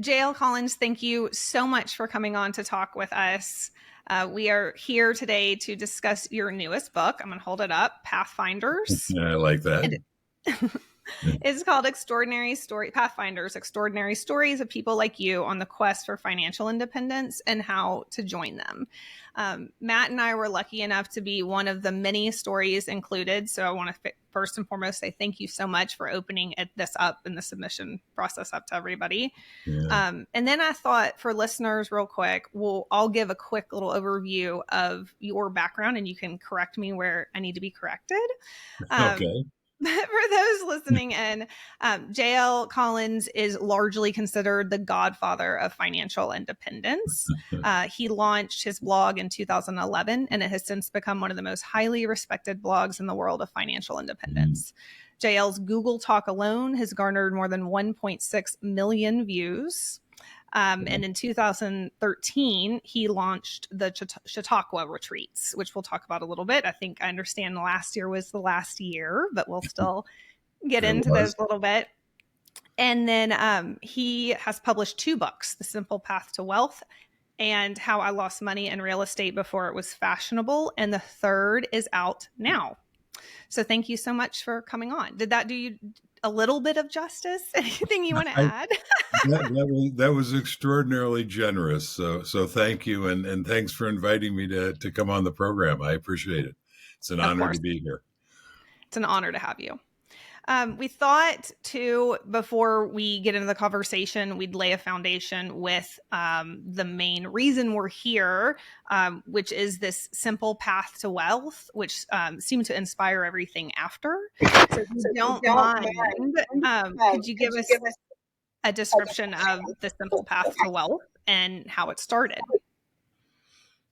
JL Collins, thank you so much for coming on to talk with us. We are here today to discuss your newest book. I'm going to hold it up, Pathfinders. Yeah, I like that. It's called Pathfinders, Extraordinary Stories of People Like You on the Quest for Financial Independence and How to Join Them. Matt and I were lucky enough to be one of the many stories included. So I want to first and foremost say thank you so much for opening this up and the submission process up to everybody. Yeah. And then I thought for listeners real quick, I'll give a quick little overview of your background and you can correct me where I need to be corrected. Okay. For those listening in, JL Collins is largely considered the godfather of financial independence. He launched his blog in 2011, and it has since become one of the most highly respected blogs in the world of financial independence. JL's Google Talk alone has garnered more than 1.6 million views. And in 2013, he launched the Chautauqua retreats, which we'll talk about a little bit. I think I understand last year was the last year, but we'll still get into those a little bit. And then he has published 2 books, The Simple Path to Wealth and How I Lost Money in Real Estate Before It Was Fashionable. And the third is out now. So thank you so much for coming on. Did that do you a little bit of justice? Anything you want to add? that was extraordinarily generous. So thank you. And thanks for inviting me to come on the program. I appreciate it. It's an honor to be here. It's an honor to have you. We thought too, before we get into the conversation, we'd lay a foundation with the main reason we're here, which is this simple path to wealth, which seemed to inspire everything after. So if you don't mind, could you give us a description of the simple path to wealth and how it started?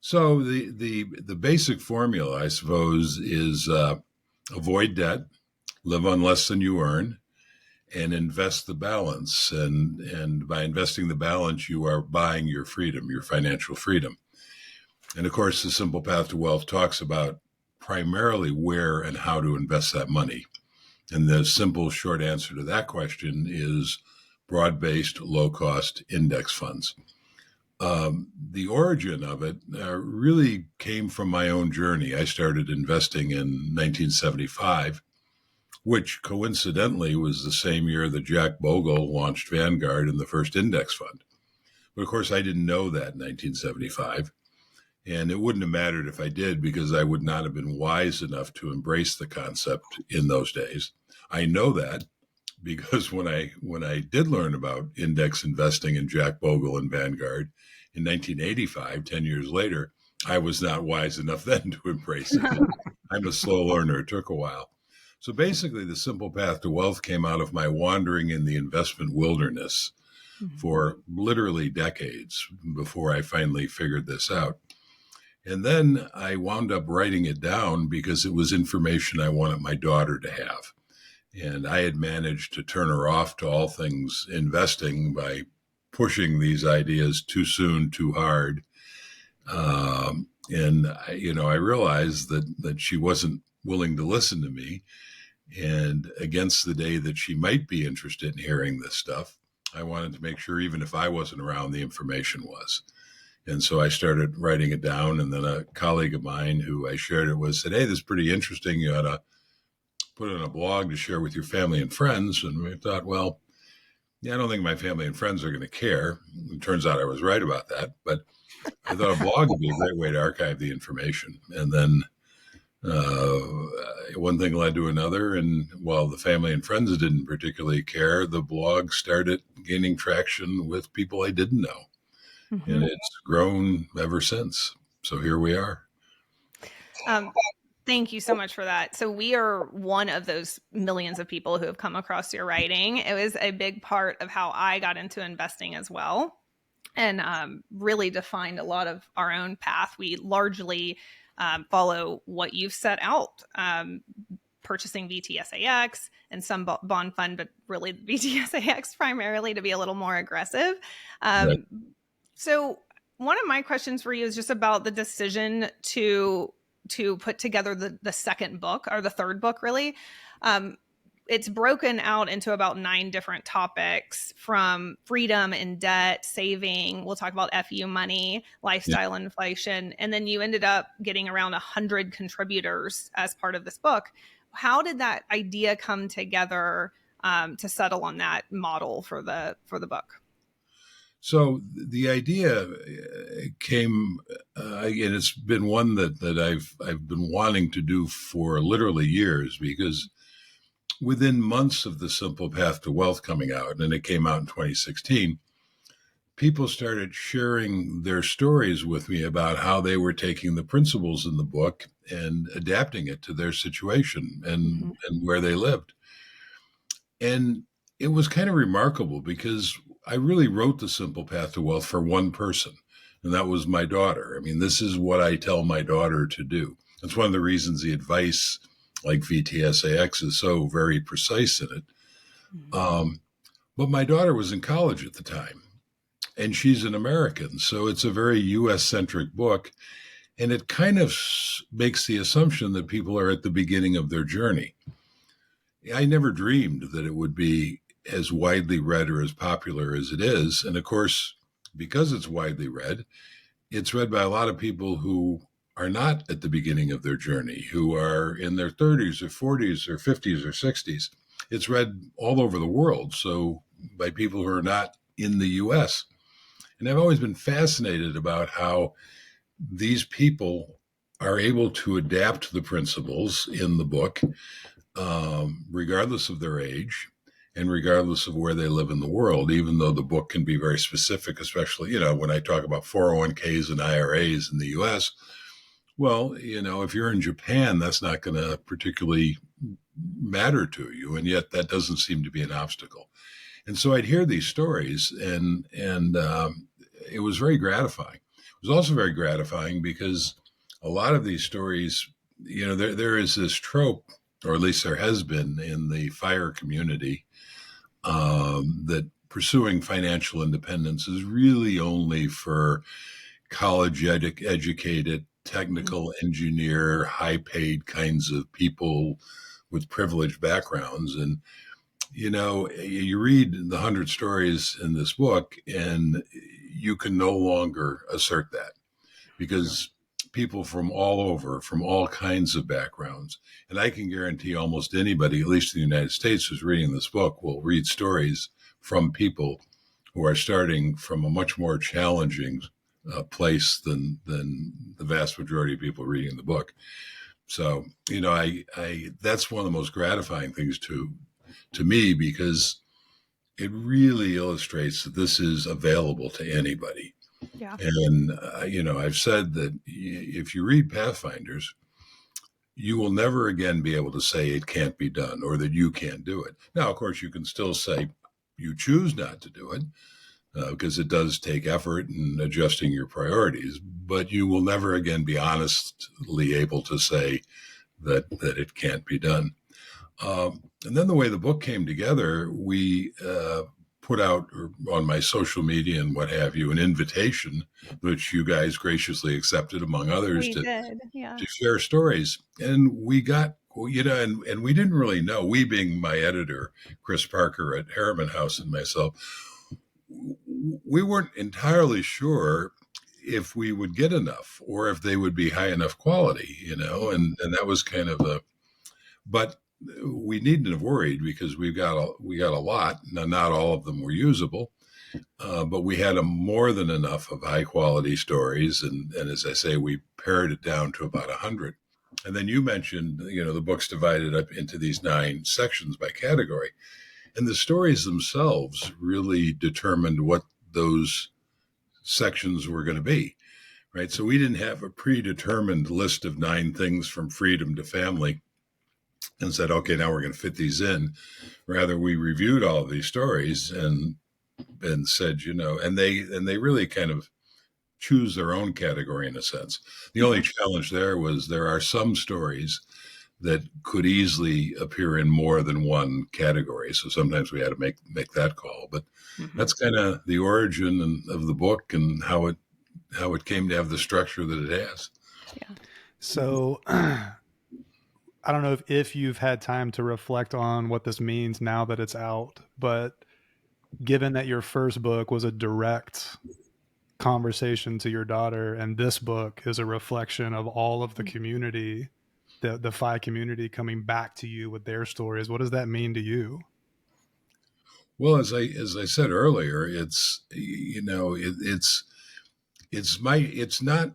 So the basic formula, I suppose, is avoid debt, live on less than you earn, and invest the balance. And by investing the balance, you are buying your freedom, your financial freedom. And of course, the Simple Path to Wealth talks about primarily where and how to invest that money. And the simple, short answer to that question is broad-based, low-cost index funds. The origin of it really came from my own journey. I started investing in 1975, which coincidentally was the same year that Jack Bogle launched Vanguard and the first index fund. But of course, I didn't know that in 1975. And it wouldn't have mattered if I did, because I would not have been wise enough to embrace the concept in those days. I know that because when I did learn about index investing in Jack Bogle and Vanguard in 1985, 10 years later, I was not wise enough then to embrace it. I'm a slow learner. It took a while. So basically, the Simple Path to Wealth came out of my wandering in the investment wilderness for literally decades before I finally figured this out. And then I wound up writing it down because it was information I wanted my daughter to have. And I had managed to turn her off to all things investing by pushing these ideas too soon, too hard. And I realized that she wasn't willing to listen to me. And against the day that she might be interested in hearing this stuff, I wanted to make sure, even if I wasn't around, the information was. And so I started writing it down. And then a colleague of mine who I shared it with said, "Hey, this is pretty interesting. You ought to put it on a blog to share with your family and friends." And we thought, well, I don't think my family and friends are going to care. It turns out I was right about that. But I thought a blog would be a great way to archive the information. And then one thing led to another, and while the family and friends didn't particularly care, the blog started gaining traction with people I didn't know. And it's grown ever since. So here we are. Thank you so much for that. So we are one of those millions of people who have come across your writing. It was a big part of how I got into investing as well, and really defined a lot of our own path. We largely follow what you've set out, purchasing VTSAX and some bond fund, but really VTSAX primarily to be a little more aggressive. Right. So one of my questions for you is just about the decision to put together the second book, or the third book, really. it's broken out into about 9 different topics, from freedom and debt, saving. We'll talk about FU money, lifestyle inflation. And then you ended up getting around 100 contributors as part of this book. How did that idea come together to settle on that model for the book? So the idea came, and it's been one that I've been wanting to do for literally years, because within months of The Simple Path to Wealth coming out, and it came out in 2016, people started sharing their stories with me about how they were taking the principles in the book and adapting it to their situation and where they lived. And it was kind of remarkable, because I really wrote The Simple Path to Wealth for one person, and that was my daughter. I mean, this is what I tell my daughter to do. That's one of the reasons the advice like VTSAX is so very precise in it. But my daughter was in college at the time, and she's an American, so it's a very U.S.-centric book, and it kind of makes the assumption that people are at the beginning of their journey. I never dreamed that it would be as widely read or as popular as it is. And of course, because it's widely read, it's read by a lot of people who are not at the beginning of their journey, who are in their 30s or 40s or 50s or 60s. It's read all over the world, so by people who are not in the US. And I've always been fascinated about how these people are able to adapt the principles in the book, regardless of their age and regardless of where they live in the world, even though the book can be very specific, especially, when I talk about 401ks and IRAs in the US. Well, if you're in Japan, that's not going to particularly matter to you. And yet that doesn't seem to be an obstacle. And so I'd hear these stories, and it was very gratifying. It was also very gratifying because a lot of these stories, there is this trope, or at least there has been in the FIRE community, that pursuing financial independence is really only for college educated, technical engineer, high paid kinds of people with privileged backgrounds. And, you read the 100 stories in this book, and you can no longer assert that, because people from all over, from all kinds of backgrounds. And I can guarantee almost anybody, at least in the United States, who's reading this book will read stories from people who are starting from a much more challenging place than the vast majority of people reading the book. So, I that's one of the most gratifying things to me, because it really illustrates that this is available to anybody. Yeah. And, I've said that if you read Pathfinders, you will never again be able to say it can't be done or that you can't do it. Now, of course, you can still say you choose not to do it, because it does take effort in adjusting your priorities, but you will never again be honestly able to say that it can't be done. And then the way the book came together, we put out on my social media and what have you an invitation, which you guys graciously accepted, among others, to share stories. And we got, and we didn't really know, we being my editor, Chris Parker at Harriman House, and myself, we weren't entirely sure if we would get enough or if they would be high enough quality, and that was kind of but we needn't have worried, because we got a lot. Now, not all of them were usable, but we had more than enough of high quality stories. And as I say, we pared it down to about 100. And then you mentioned, the book's divided up into these 9 sections by category. And the stories themselves really determined what those sections were going to be, right? So we didn't have a predetermined list of 9 things from freedom to family and said, okay, now we're going to fit these in. Rather, we reviewed all of these stories and said, and they really kind of choose their own category in a sense. The only challenge there was there are some stories that could easily appear in more than one category. So sometimes we had to make that call. But that's kind of the origin of the book and how it came to have the structure that it has. Yeah. So I don't know if you've had time to reflect on what this means now that it's out, but given that your first book was a direct conversation to your daughter, and this book is a reflection of all of the community, the Phi community coming back to you with their stories, what does that mean to you? Well, as I said earlier, it's not.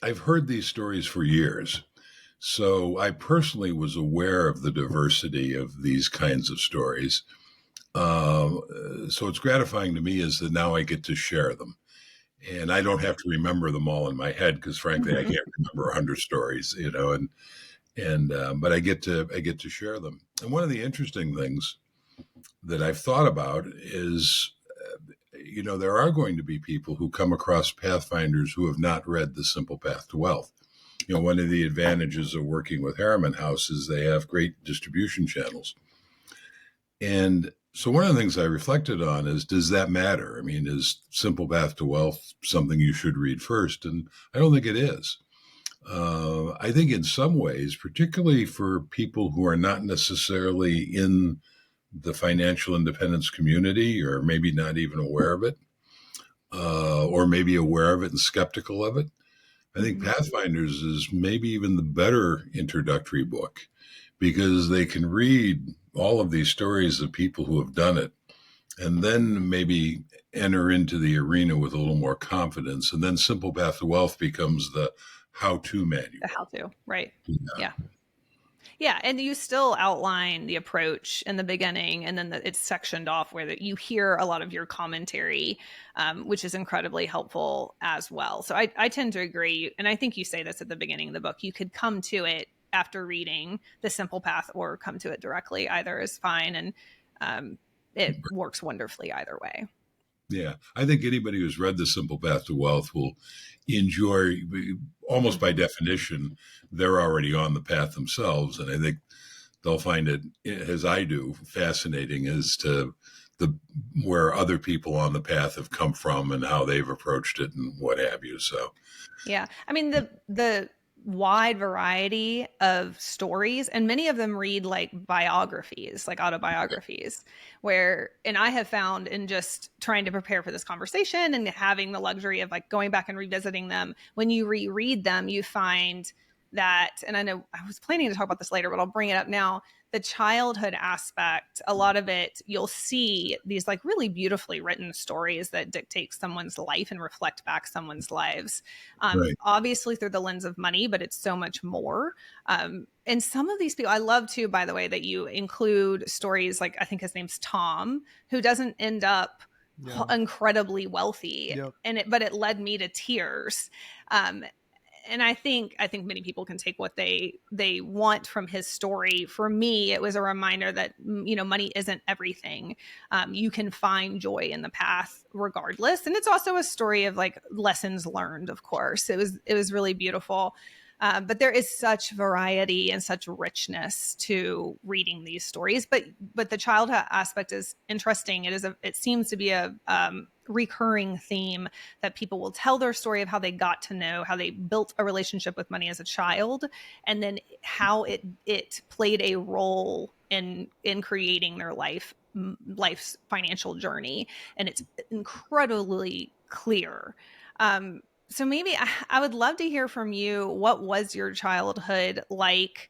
I've heard these stories for years, so I personally was aware of the diversity of these kinds of stories. So it's gratifying to me is that now I get to share them, and I don't have to remember them all in my head because, frankly, I Mhm. can't remember 100 stories, and but I get to share them. And one of the interesting things that I've thought about is, there are going to be people who come across Pathfinders who have not read The Simple Path to Wealth. One of the advantages of working with Harriman House is they have great distribution channels. And so one of the things I reflected on is, does that matter? I mean, is Simple Path to Wealth something you should read first? And I don't think it is. I think in some ways, particularly for people who are not necessarily in the financial independence community, or maybe not even aware of it, or maybe aware of it and skeptical of it, I think Mhm. Pathfinders is maybe even the better introductory book because they can read all of these stories of people who have done it and then maybe enter into the arena with a little more confidence. And then Simple Path to Wealth becomes the how-to The manual. how to, right. Yeah. Yeah. Yeah, and you still outline the approach in the beginning, and then it's sectioned off where you hear a lot of your commentary, which is incredibly helpful as well. So I tend to agree, and I think you say this at the beginning of the book. You could come to it after reading The Simple Path, or come to it directly. Either is fine, and it works wonderfully either way. Yeah, I think anybody who's read The Simple Path to Wealth will enjoy, almost by Mhm. definition, they're already on the path themselves. And I think they'll find it, as I do, fascinating as to the where other people on the path have come from and how they've approached it and what have you. So, Yeah. I mean, the wide variety of stories, and many of them read like biographies, like autobiographies, where, and I have found in just trying to prepare for this conversation and having the luxury of like going back and revisiting them, when you reread them, you find that, and I know I was planning to talk about this later, but I'll bring it up now. The childhood aspect, a lot of it, you'll see these like really beautifully written stories that dictate someone's life and reflect back someone's lives, right, obviously through the lens of money, but it's so much more. And some of these people, I love too, by the way, that you include stories like, I think his name's Tom, who doesn't end up Yeah. incredibly wealthy, Yep. but it led me to tears. Um, and I think many people can take what they want from his story. For me, it was a reminder that money isn't everything. You can find joy in the path regardless, and it's also a story of like lessons learned. Of course, it was really beautiful. But there is such variety and such richness to reading these stories. But the childhood aspect is interesting. It seems to be a recurring theme that people will tell their story of how they got to know, how they built a relationship with money as a child, and then how it played a role in creating their life's financial journey, and it's incredibly clear. So maybe I would love to hear from you. What was your childhood like,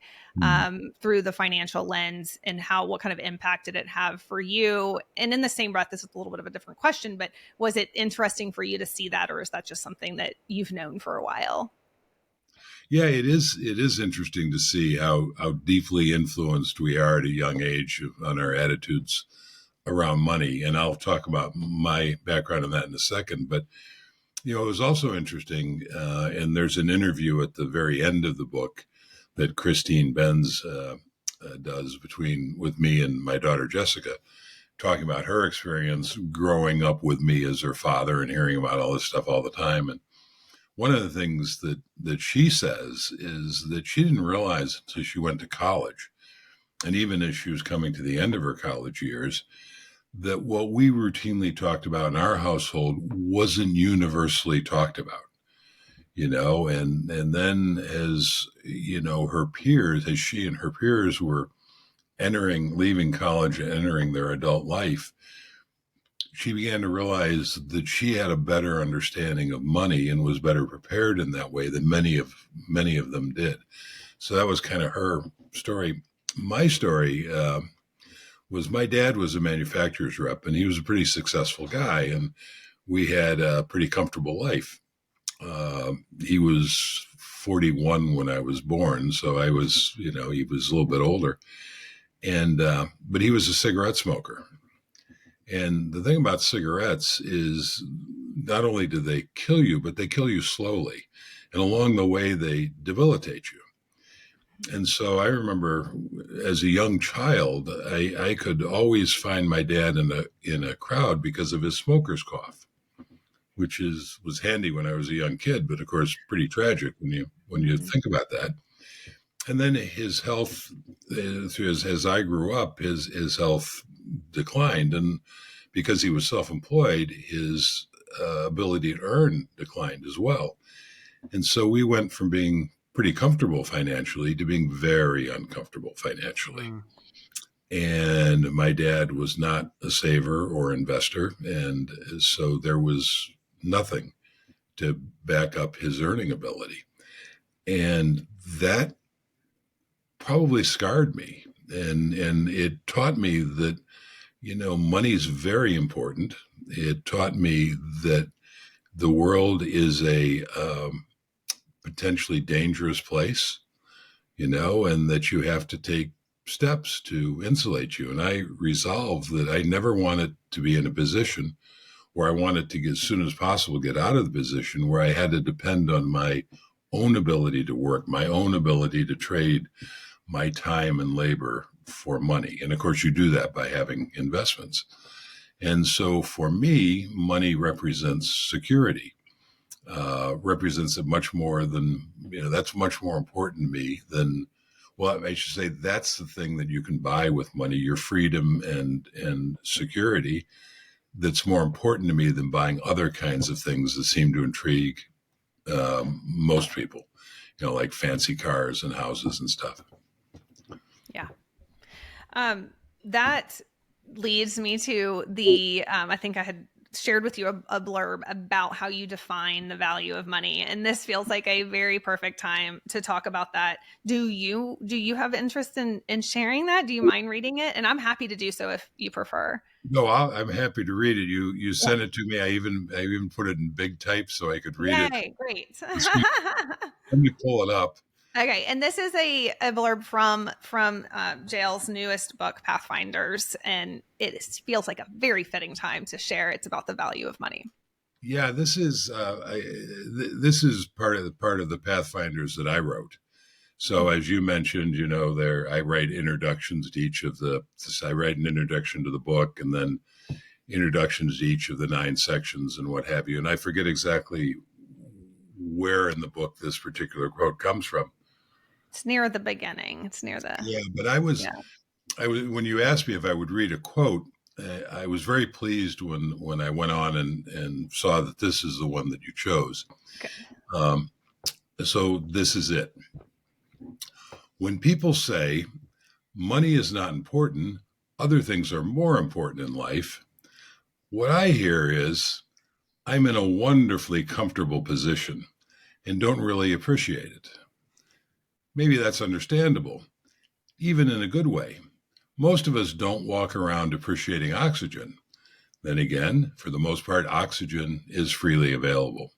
through the financial lens, and what kind of impact did it have for you? And in the same breath, this is a little bit of a different question, but was it interesting for you to see that, or is that just something that you've known for a while? yeah, it is. It is interesting to see how deeply influenced we are at a young age on our attitudes around money. And I'll talk about my background in that in a second. But it was also interesting, and there's an interview at the very end of the book that Christine Benz does with me and my daughter Jessica, talking about her experience growing up with me as her father and hearing about all this stuff all the time. And one of the things that she says is that she didn't realize until she went to college, and even as she was coming to the end of her college years, that what we routinely talked about in our household wasn't universally talked about. and then as, her peers, as she and her peers were leaving college and entering their adult life, she began to realize that she had a better understanding of money and was better prepared in that way than many of them did. So that was kind of her story. My story was my dad was a manufacturer's rep, and he was a pretty successful guy, and we had a pretty comfortable life. He was 41 when I was born, so I was, he was a little bit older, and but he was a cigarette smoker. And the thing about cigarettes is not only do they kill you, but they kill you slowly. And along the way, they debilitate you. And so I remember as a young child, I could always find my dad in a crowd because of his smoker's cough, which was handy when I was a young kid, but of course pretty tragic when you think about that. And then his health, as I grew up, his health declined, and because he was self-employed, his ability to earn declined as well. And so we went from being pretty comfortable financially to being very uncomfortable financially. And my dad was not a saver or investor, and so there was nothing to back up his earning ability. And that probably scarred me, and it taught me that money is very important. It taught me that the world is a potentially dangerous place, and that you have to take steps to insulate you. And I resolved that I never wanted to be in a position where I wanted to, as soon as possible, get out of the position where I had to depend on my own ability to work, my own ability to trade my time and labor for money. And of course, you do that by having investments. And so for me, money represents security, represents it much more than, that's much more important to me than, well, I should say that's the thing that you can buy with money, your freedom and security. That's more important to me than buying other kinds of things that seem to intrigue most people, like fancy cars and houses and stuff. Yeah. That leads me to the, I think I had shared with you a blurb about how you define the value of money. And this feels like a very perfect time to talk about that. Do you have interest in sharing that? Do you mind reading it? And I'm happy to do so if you prefer. No, I'm happy to read it. You sent it to me. I even put it in big type so I could read it. Great. Let me pull it up. Okay, and this is a blurb from JL's newest book, Pathfinders, and it feels like a very fitting time to share. It's about the value of money. Yeah, this is part of the Pathfinders that I wrote. So as you mentioned, I write introductions to each of I write an introduction to the book, and then introductions to each of the 9 sections and what have you. And I forget exactly where in the book this particular quote comes from. It's near the beginning. It's near the... Yeah, but I was, when you asked me if I would read a quote, I was very pleased when I went on and saw that this is the one that you chose. Okay. So this is it. When people say money is not important, other things are more important in life, what I hear is I'm in a wonderfully comfortable position and don't really appreciate it. Maybe that's understandable, even in a good way. Most of us don't walk around appreciating oxygen. Then again, for the most part, oxygen is freely available.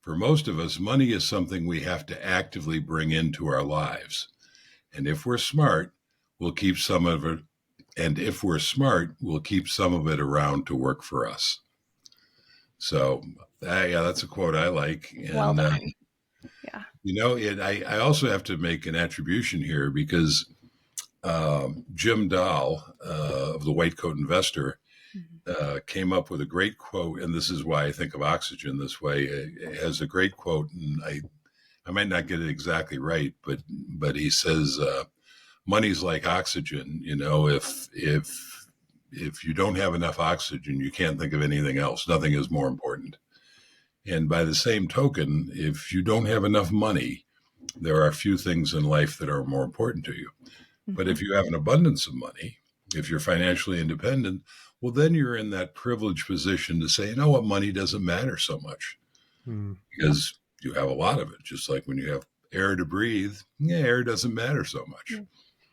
For most of us, money is something we have to actively bring into our lives. And if we're smart, we'll keep some of it. And if we're smart, we'll keep some of it around to work for us. So, that's a quote I like. And, well done. I also have to make an attribution here because Jim Dahl of the White Coat Investor came up with a great quote, and this is why I think of oxygen this way. It has a great quote, and I might not get it exactly right, but he says, "Money's like oxygen. If you don't have enough oxygen, you can't think of anything else. Nothing is more important." And by the same token, if you don't have enough money, there are few things in life that are more important to you. But if you have an abundance of money, if you're financially independent, well, then you're in that privileged position to say, you know what, money doesn't matter so much because you have a lot of it. Just like when you have air to breathe, air doesn't matter so much.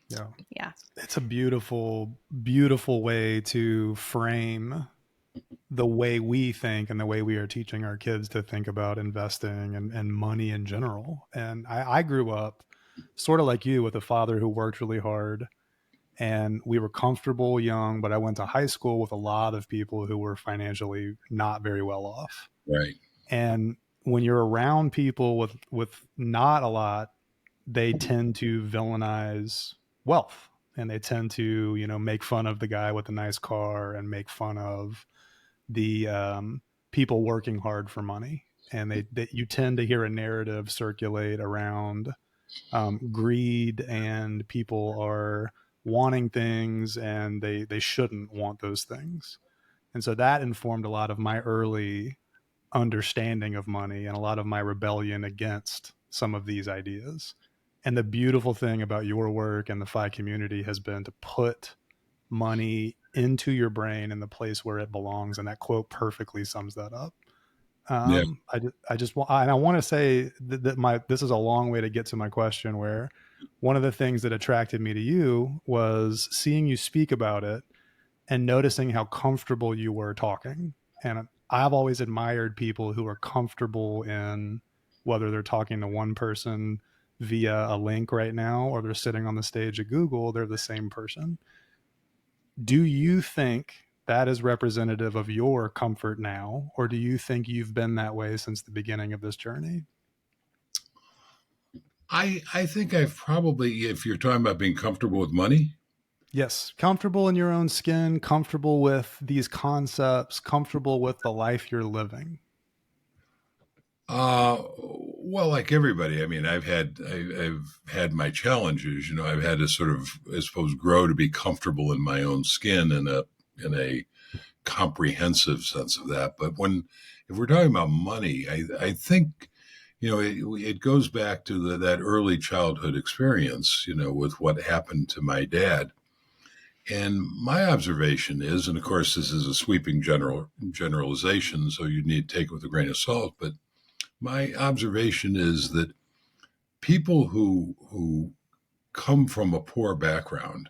Yeah. It's a beautiful, beautiful way to frame the way we think and the way we are teaching our kids to think about investing and money in general. And I grew up sort of like you with a father who worked really hard, and we were comfortable young, but I went to high school with a lot of people who were financially not very well off. Right. And when you're around people with not a lot, they tend to villainize wealth, and they tend to, make fun of the guy with the nice car and make fun of the people working hard for money. And you tend to hear a narrative circulate around greed, and people are wanting things and they shouldn't want those things. And so that informed a lot of my early understanding of money and a lot of my rebellion against some of these ideas. And the beautiful thing about your work and the FI community has been to put money into your brain in the place where it belongs. And that quote perfectly sums that up. I just want, and I want to say that this is a long way to get to my question, where one of the things that attracted me to you was seeing you speak about it and noticing how comfortable you were talking. And I've always admired people who are comfortable in whether they're talking to one person via a link right now or they're sitting on the stage at Google, they're the same person. Do you think that is representative of your comfort now, or do you think you've been that way since the beginning of this journey? I think I've probably, if you're talking about being comfortable with money. Yes. Comfortable in your own skin, comfortable with these concepts, comfortable with the life you're living. Well, like everybody, I mean, I've had my challenges. I've had to sort of, I suppose, grow to be comfortable in my own skin in a comprehensive sense of that. But if we're talking about money, I think, it goes back to that early childhood experience, with what happened to my dad. And my observation is, and of course, this is a sweeping generalization, so you need to take it with a grain of salt, but my observation is that people who come from a poor background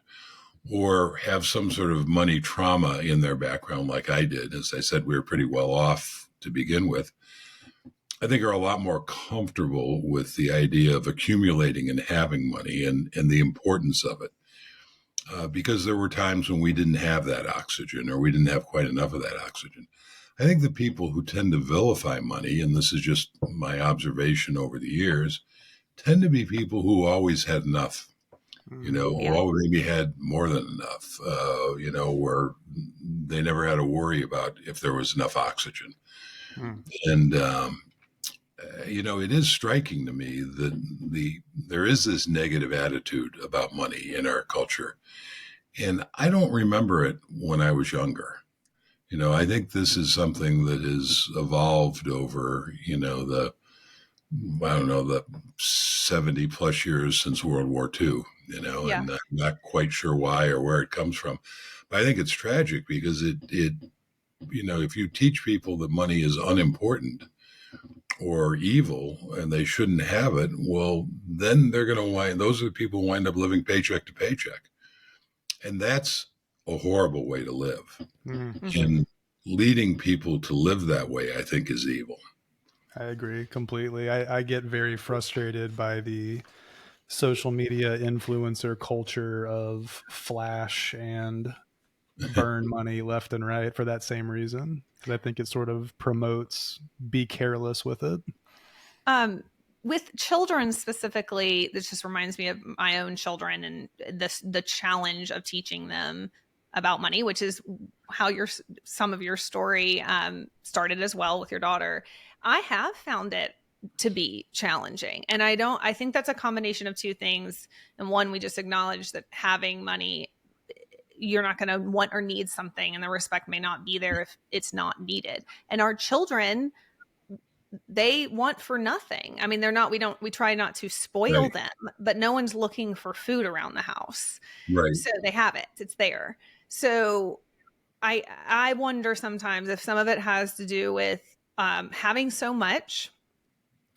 or have some sort of money trauma in their background, like I did, as I said, we were pretty well off to begin with, I think are a lot more comfortable with the idea of accumulating and having money and the importance of it. Because there were times when we didn't have that oxygen, or we didn't have quite enough of that oxygen. I think the people who tend to vilify money, and this is just my observation over the years, tend to be people who always had enough, or maybe had more than enough, where they never had to worry about if there was enough oxygen. And, it is striking to me that there is this negative attitude about money in our culture. And I don't remember it when I was younger. I think this is something that has evolved over, the 70 plus years since World War II, and I'm not quite sure why or where it comes from. But I think it's tragic because it if you teach people that money is unimportant or evil and they shouldn't have it, well, then those are the people who wind up living paycheck to paycheck. And that's a horrible way to live. And leading people to live that way, I think, is evil. I agree completely. I get very frustrated by the social media influencer culture of flash and burn money left and right for that same reason. Because I think it sort of promotes be careless with it. With children specifically, this just reminds me of my own children and the challenge of teaching them about money, which is how some of your story started as well with your daughter. I have found it to be challenging. And I think that's a combination of two things. And one, we just acknowledge that having money, you're not going to want or need something, and the respect may not be there if it's not needed. And our children they want for nothing. I mean, we try not to spoil Right. them, but no one's looking for food around the house. Right. So they have it. It's there. So I wonder sometimes if some of it has to do with having so much.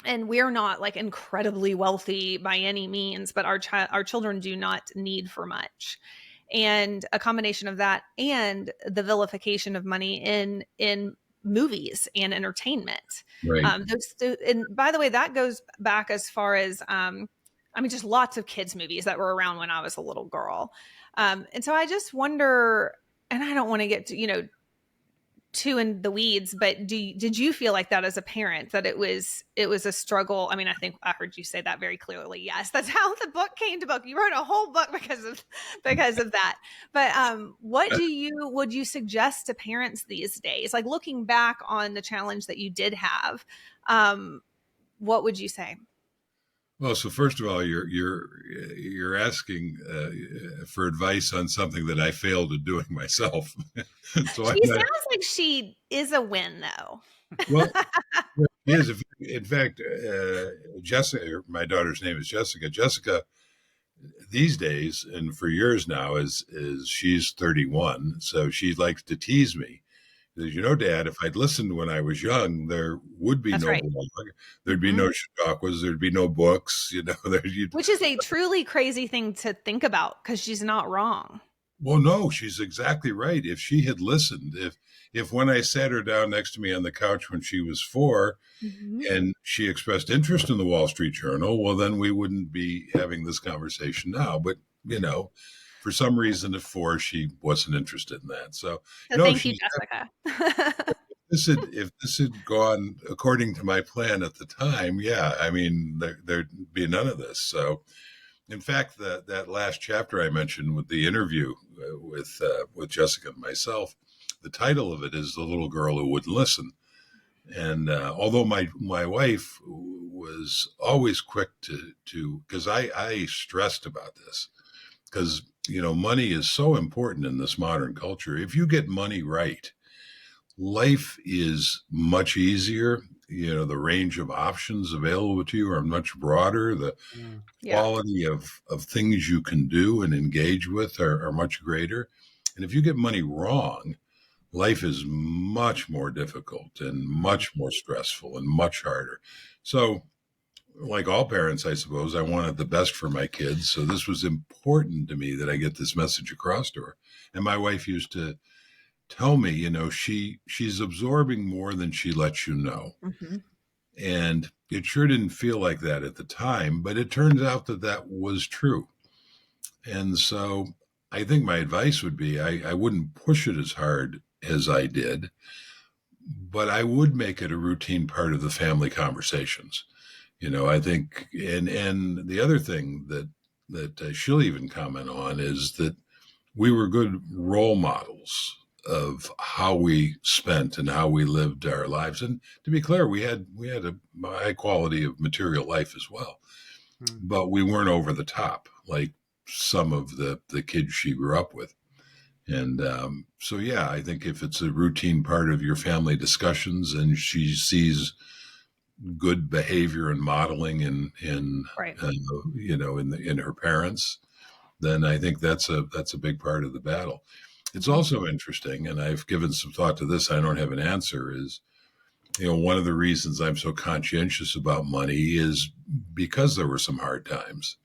And we're not like incredibly wealthy by any means, but our children do not need for much. And a combination of that and the vilification of money in movies and entertainment. Right. And by the way, that goes back as far as just lots of kids movies that were around when I was a little girl. And so I just wonder, and I don't want to get to, too in the weeds, but did you feel like that as a parent, that it was a struggle? I mean, I think I heard you say that very clearly. Yes, that's how the book came to book. You wrote a whole book because of that. But what would you suggest to parents these days? Like looking back on the challenge that you did have, what would you say? Well, so first of all, you're asking for advice on something that I failed at doing myself. So She sounds like she is a win, though. well, yes. In fact, Jessica, my daughter's name is Jessica. Jessica, these days and for years now, is she's 31, so she likes to tease me. Dad, if I'd listened when I was young, there would be That's no right. blog, there'd be no Chautauquas, there'd be no books, Which is a truly crazy thing to think about, because she's not wrong. Well, no, she's exactly right. If she had listened, if when I sat her down next to me on the couch when she was 4 and she expressed interest in the Wall Street Journal, well, then we wouldn't be having this conversation now. But, for some reason at 4, she wasn't interested in that. So thank you, Jessica. if this had gone according to my plan at the time, yeah, I mean, there'd be none of this. So, in fact, that last chapter I mentioned with the interview with Jessica and myself, the title of it is "The Little Girl Who Wouldn't Listen." And although my wife was always quick to because I stressed about this, because money is so important in this modern culture. If you get money right, life is much easier. The range of options available to you are much broader. The quality of things you can do and engage with are much greater. And if you get money wrong, life is much more difficult and much more stressful and much harder. So, like all parents, I suppose, I wanted the best for my kids. So this was important to me that I get this message across to her. And my wife used to tell me, she's absorbing more than she lets you know. And it sure didn't feel like that at the time, but it turns out that was true. And so I think my advice would be I wouldn't push it as hard as I did, but I would make it a routine part of the family conversations. I think, and the other thing that she'll even comment on is that we were good role models of how we spent and how we lived our lives. And to be clear, we had a high quality of material life as well, but we weren't over the top like some of the kids she grew up with. And so, yeah, I think if it's a routine part of your family discussions and she sees good behavior and modeling in her parents, then I think that's a big part of the battle. It's also interesting, and I've given some thought to this. I don't have an answer. Is one of the reasons I'm so conscientious about money is because there were some hard times.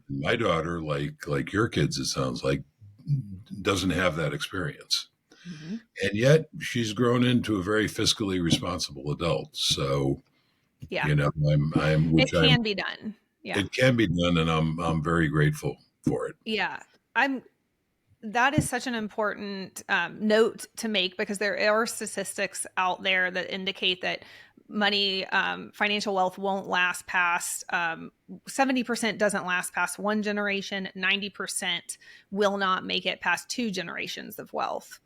My daughter, like your kids, it sounds like, doesn't have that experience. And yet she's grown into a very fiscally responsible adult. So, it can be done. Yeah. It can be done. And I'm very grateful for it. Yeah. That is such an important note to make, because there are statistics out there that indicate that money, financial wealth won't last past 70% doesn't last past one generation. 90% will not make it past 2 generations of wealth.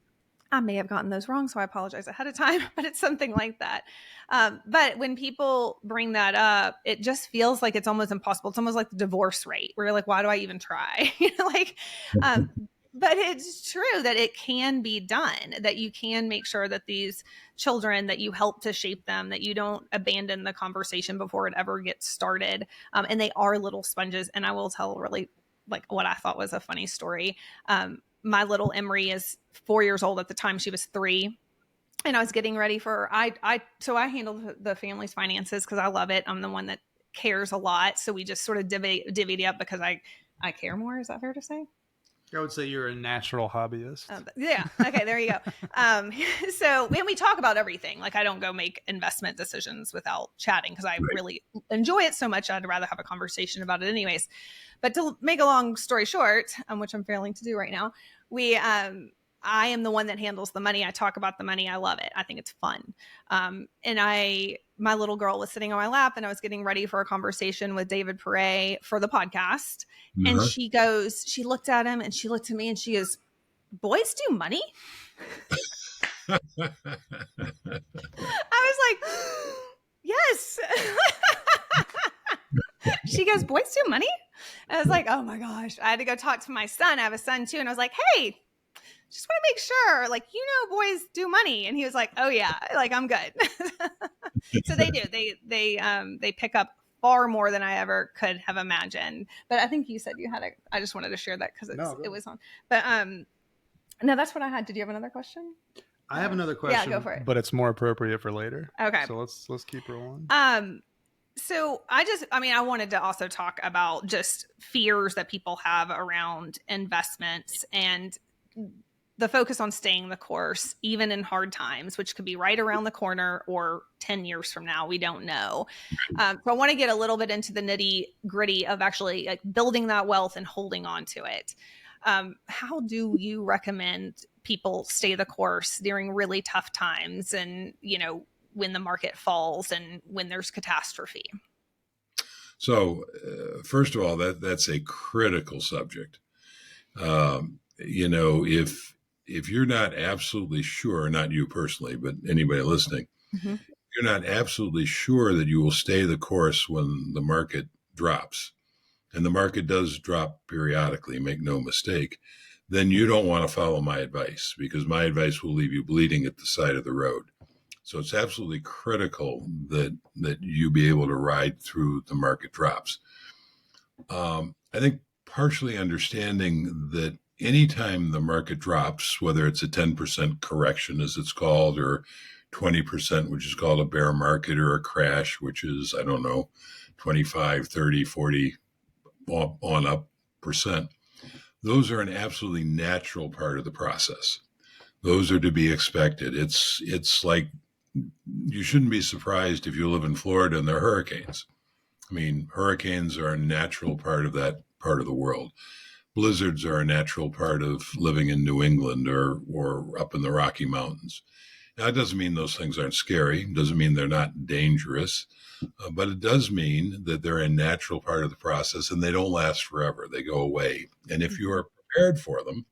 I may have gotten those wrong, so I apologize ahead of time, but it's something like that. But when people bring that up, it just feels like it's almost impossible. It's almost like the divorce rate, where you're like, why do I even try? But it's true that it can be done, that you can make sure that these children, that you help to shape them, that you don't abandon the conversation before it ever gets started. And they are little sponges. And I will tell really like what I thought was a funny story. My little Emery is 4 years old at the time. She was 3. And I was getting ready for, so I handle the family's finances because I love it. I'm the one that cares a lot. So we just sort of divvied it up because I care more. Is that fair to say? I would say you're a natural hobbyist. Yeah. Okay. There you go. So when we talk about everything, like I don't go make investment decisions without chatting because I really enjoy it so much. I'd rather have a conversation about it anyways. But to make a long story short, which I'm failing to do right now, I am the one that handles the money. I talk about the money. I love it. I think it's fun. And my little girl was sitting on my lap and I was getting ready for a conversation with David Perret for the podcast. And she looked at him and she looked at me and she goes, "Boys do money?" I was like, "Yes." She goes, "Boys do money?" And I was like, "Oh my gosh." I had to go talk to my son. I have a son too. And I was like, "Hey, just want to make sure, like, boys do money." And he was like, "Oh yeah, like I'm good." So they do. They pick up far more than I ever could have imagined. But I think you said you had I just wanted to share that because it was on. But no, that's what I had. Did you have another question? I have another question. Yeah, go for it. But it's more appropriate for later. Okay. So let's keep rolling. So I wanted to also talk about just fears that people have around investments and the focus on staying the course, even in hard times, which could be right around the corner or 10 years from now. We don't know. So I want to get a little bit into the nitty gritty of actually like building that wealth and holding on to it. How do you recommend people stay the course during really tough times and, when the market falls and when there's catastrophe? So, first of all, that's a critical subject. If you're not absolutely sure, not you personally, but anybody listening, you're not absolutely sure that you will stay the course when the market drops, and the market does drop periodically, make no mistake, then you don't want to follow my advice because my advice will leave you bleeding at the side of the road. So it's absolutely critical that you be able to ride through the market drops. I think partially understanding that anytime the market drops, whether it's a 10% correction, as it's called, or 20%, which is called a bear market, or a crash, which is, 25, 30, 40 on up percent, those are an absolutely natural part of the process. Those are to be expected. It's like you shouldn't be surprised if you live in Florida and there are hurricanes. Hurricanes are a natural part of that part of the world. Blizzards are a natural part of living in New England or up in the Rocky Mountains. Now, that doesn't mean those things aren't scary. It doesn't mean they're not dangerous, but it does mean that they're a natural part of the process and they don't last forever. They go away. And if you are prepared for them,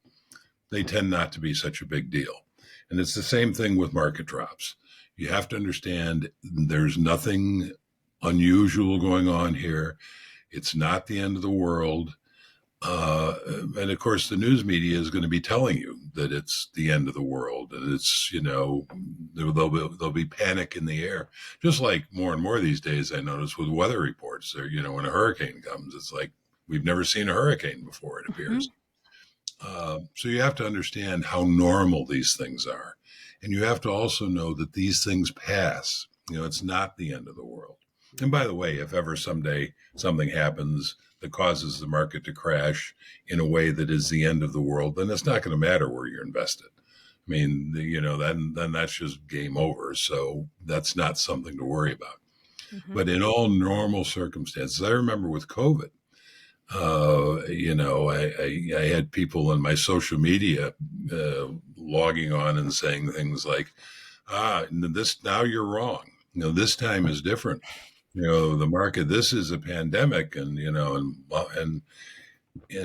they tend not to be such a big deal. And it's the same thing with market drops. You have to understand there's nothing unusual going on here. It's not the end of the world. And of course, the news media is going to be telling you that it's the end of the world, and it's, there'll be panic in the air. Just like more and more these days, I notice with weather reports, when a hurricane comes, it's like we've never seen a hurricane before, it appears. So you have to understand how normal these things are. And you have to also know that these things pass. It's not the end of the world. And by the way, if ever someday something happens that causes the market to crash in a way that is the end of the world, then it's not going to matter where you're invested. Then that's just game over. So that's not something to worry about. But in all normal circumstances, I remember with COVID, I had people on my social media logging on and saying things like, now you're wrong. This time is different. The market, this is a pandemic. And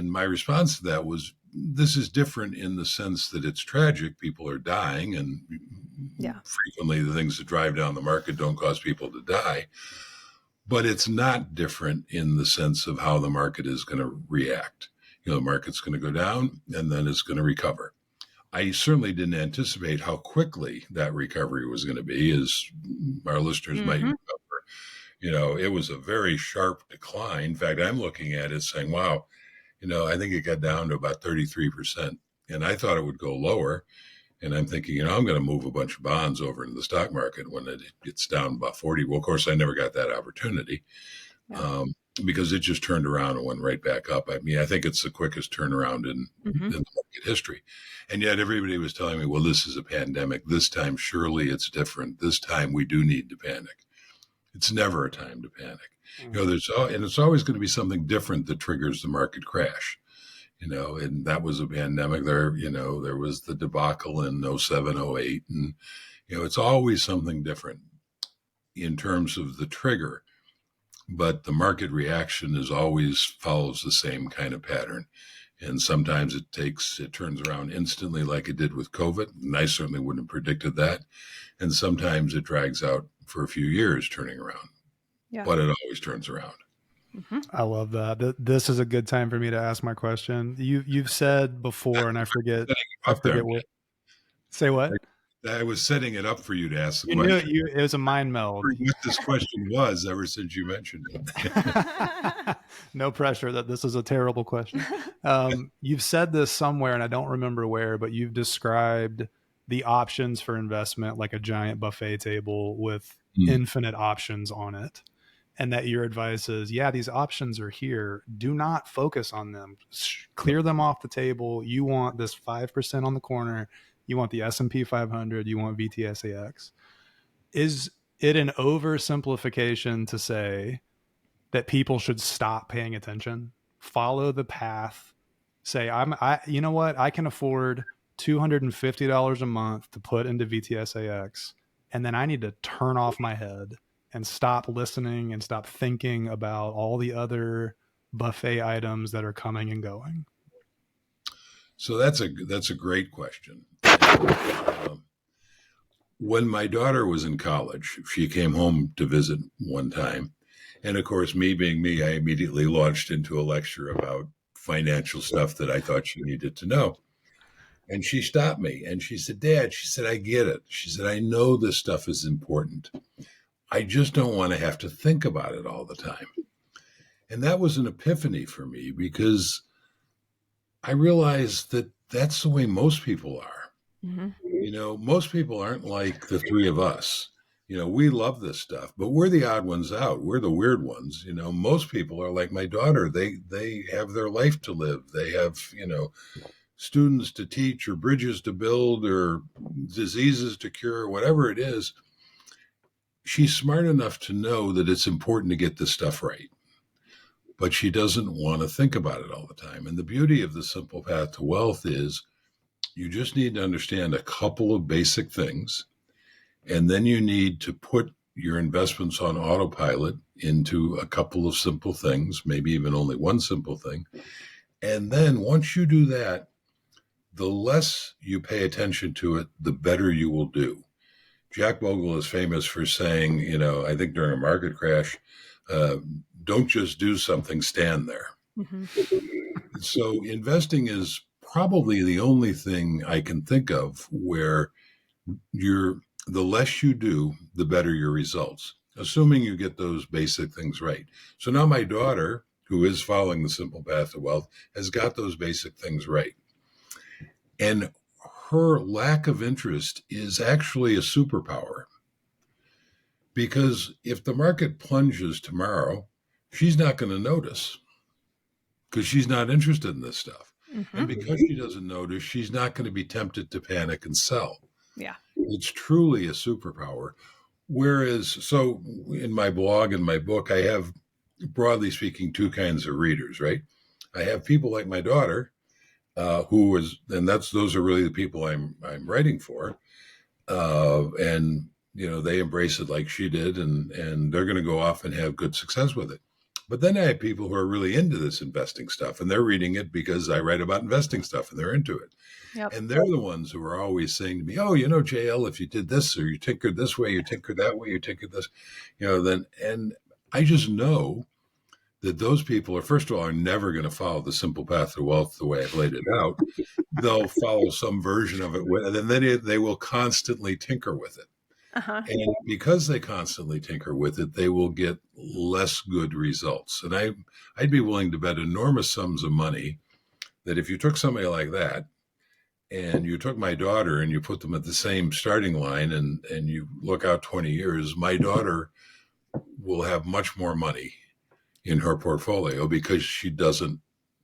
my response to that was, this is different in the sense that it's tragic. People are dying, and frequently the things that drive down the market don't cause people to die. But it's not different in the sense of how the market is going to react. The market's going to go down and then it's going to recover. I certainly didn't anticipate how quickly that recovery was going to be, as our listeners might remember. It was a very sharp decline. In fact, I'm looking at it saying, wow, I think it got down to about 33%. And I thought it would go lower. And I'm thinking, I'm going to move a bunch of bonds over into the stock market when it gets down about 40. Well, of course, I never got that opportunity because it just turned around and went right back up. I mean, I think it's the quickest turnaround in the market history. And yet everybody was telling me, well, this is a pandemic. This time, surely it's different. This time we do need to panic. It's never a time to panic. And it's always going to be something different that triggers the market crash. And that was a pandemic. There was the debacle in 07, 08. And, it's always something different in terms of the trigger. But the market reaction always follows the same kind of pattern. And sometimes it turns around instantly like it did with COVID. And I certainly wouldn't have predicted that. And sometimes it drags out for a few years turning around. But it always turns around. I love that. This is a good time for me to ask my question. You've said before, and I forget what. Say what? I was setting it up for you to ask the question. It was a mind meld. What this question was ever since you mentioned it. No pressure that this is a terrible question. You've said this somewhere, and I don't remember where, but you've described the options for investment like a giant buffet table with infinite options on it. And that your advice is, these options are here. Do not focus on them. Clear them off the table. You want this 5% on the corner. You want the S&P 500. You want VTSAX. Is it an oversimplification to say that people should stop paying attention, follow the path, say, you know what? I can afford $250 a month to put into VTSAX. And then I need to turn off my head and stop listening and stop thinking about all the other buffet items that are coming and going? So that's a great question. When my daughter was in college, she came home to visit one time. And of course, me being me, I immediately launched into a lecture about financial stuff that I thought she needed to know. And she stopped me and she said, Dad, she said, I get it. She said, I know this stuff is important. I just don't want to have to think about it all the time. And that was an epiphany for me because I realized that that's the way most people are. Most people aren't like the three of us. We love this stuff, but we're the odd ones out. We're the weird ones. Most people are like my daughter. They have their life to live. They have, students to teach or bridges to build or diseases to cure, whatever it is. She's smart enough to know that it's important to get this stuff right, but she doesn't want to think about it all the time. And the beauty of the simple path to wealth is you just need to understand a couple of basic things, and then you need to put your investments on autopilot into a couple of simple things, maybe even only one simple thing. And then once you do that, the less you pay attention to it, the better you will do. Jack Bogle is famous for saying, I think during a market crash, don't just do something, stand there. So investing is probably the only thing I can think of where the less you do, the better your results, assuming you get those basic things right. So now my daughter, who is following the simple path to wealth, has got those basic things right. And her lack of interest is actually a superpower, because if the market plunges tomorrow, she's not going to notice because she's not interested in this stuff. And because she doesn't notice, she's not going to be tempted to panic and sell. Yeah. It's truly a superpower. Whereas, so in my blog and my book, I have, broadly speaking, two kinds of readers, right? I have people like my daughter, those are really the people I'm writing for. And, they embrace it like she did, and they're going to go off and have good success with it. But then I have people who are really into this investing stuff, and they're reading it because I write about investing stuff and they're into it. Yep. And they're the ones who are always saying to me, oh, JL, if you did this, or you tinkered this way, you tinkered that way, you tinkered this, and I just know that those people are, first of all, are never going to follow the simple path to wealth the way I've laid it out. They'll follow some version of it, and then they will constantly tinker with it. Uh-huh. And because they constantly tinker with it, they will get less good results. And I'd be willing to bet enormous sums of money that if you took somebody like that and you took my daughter and you put them at the same starting line and you look out 20 years, my daughter will have much more money in her portfolio because she doesn't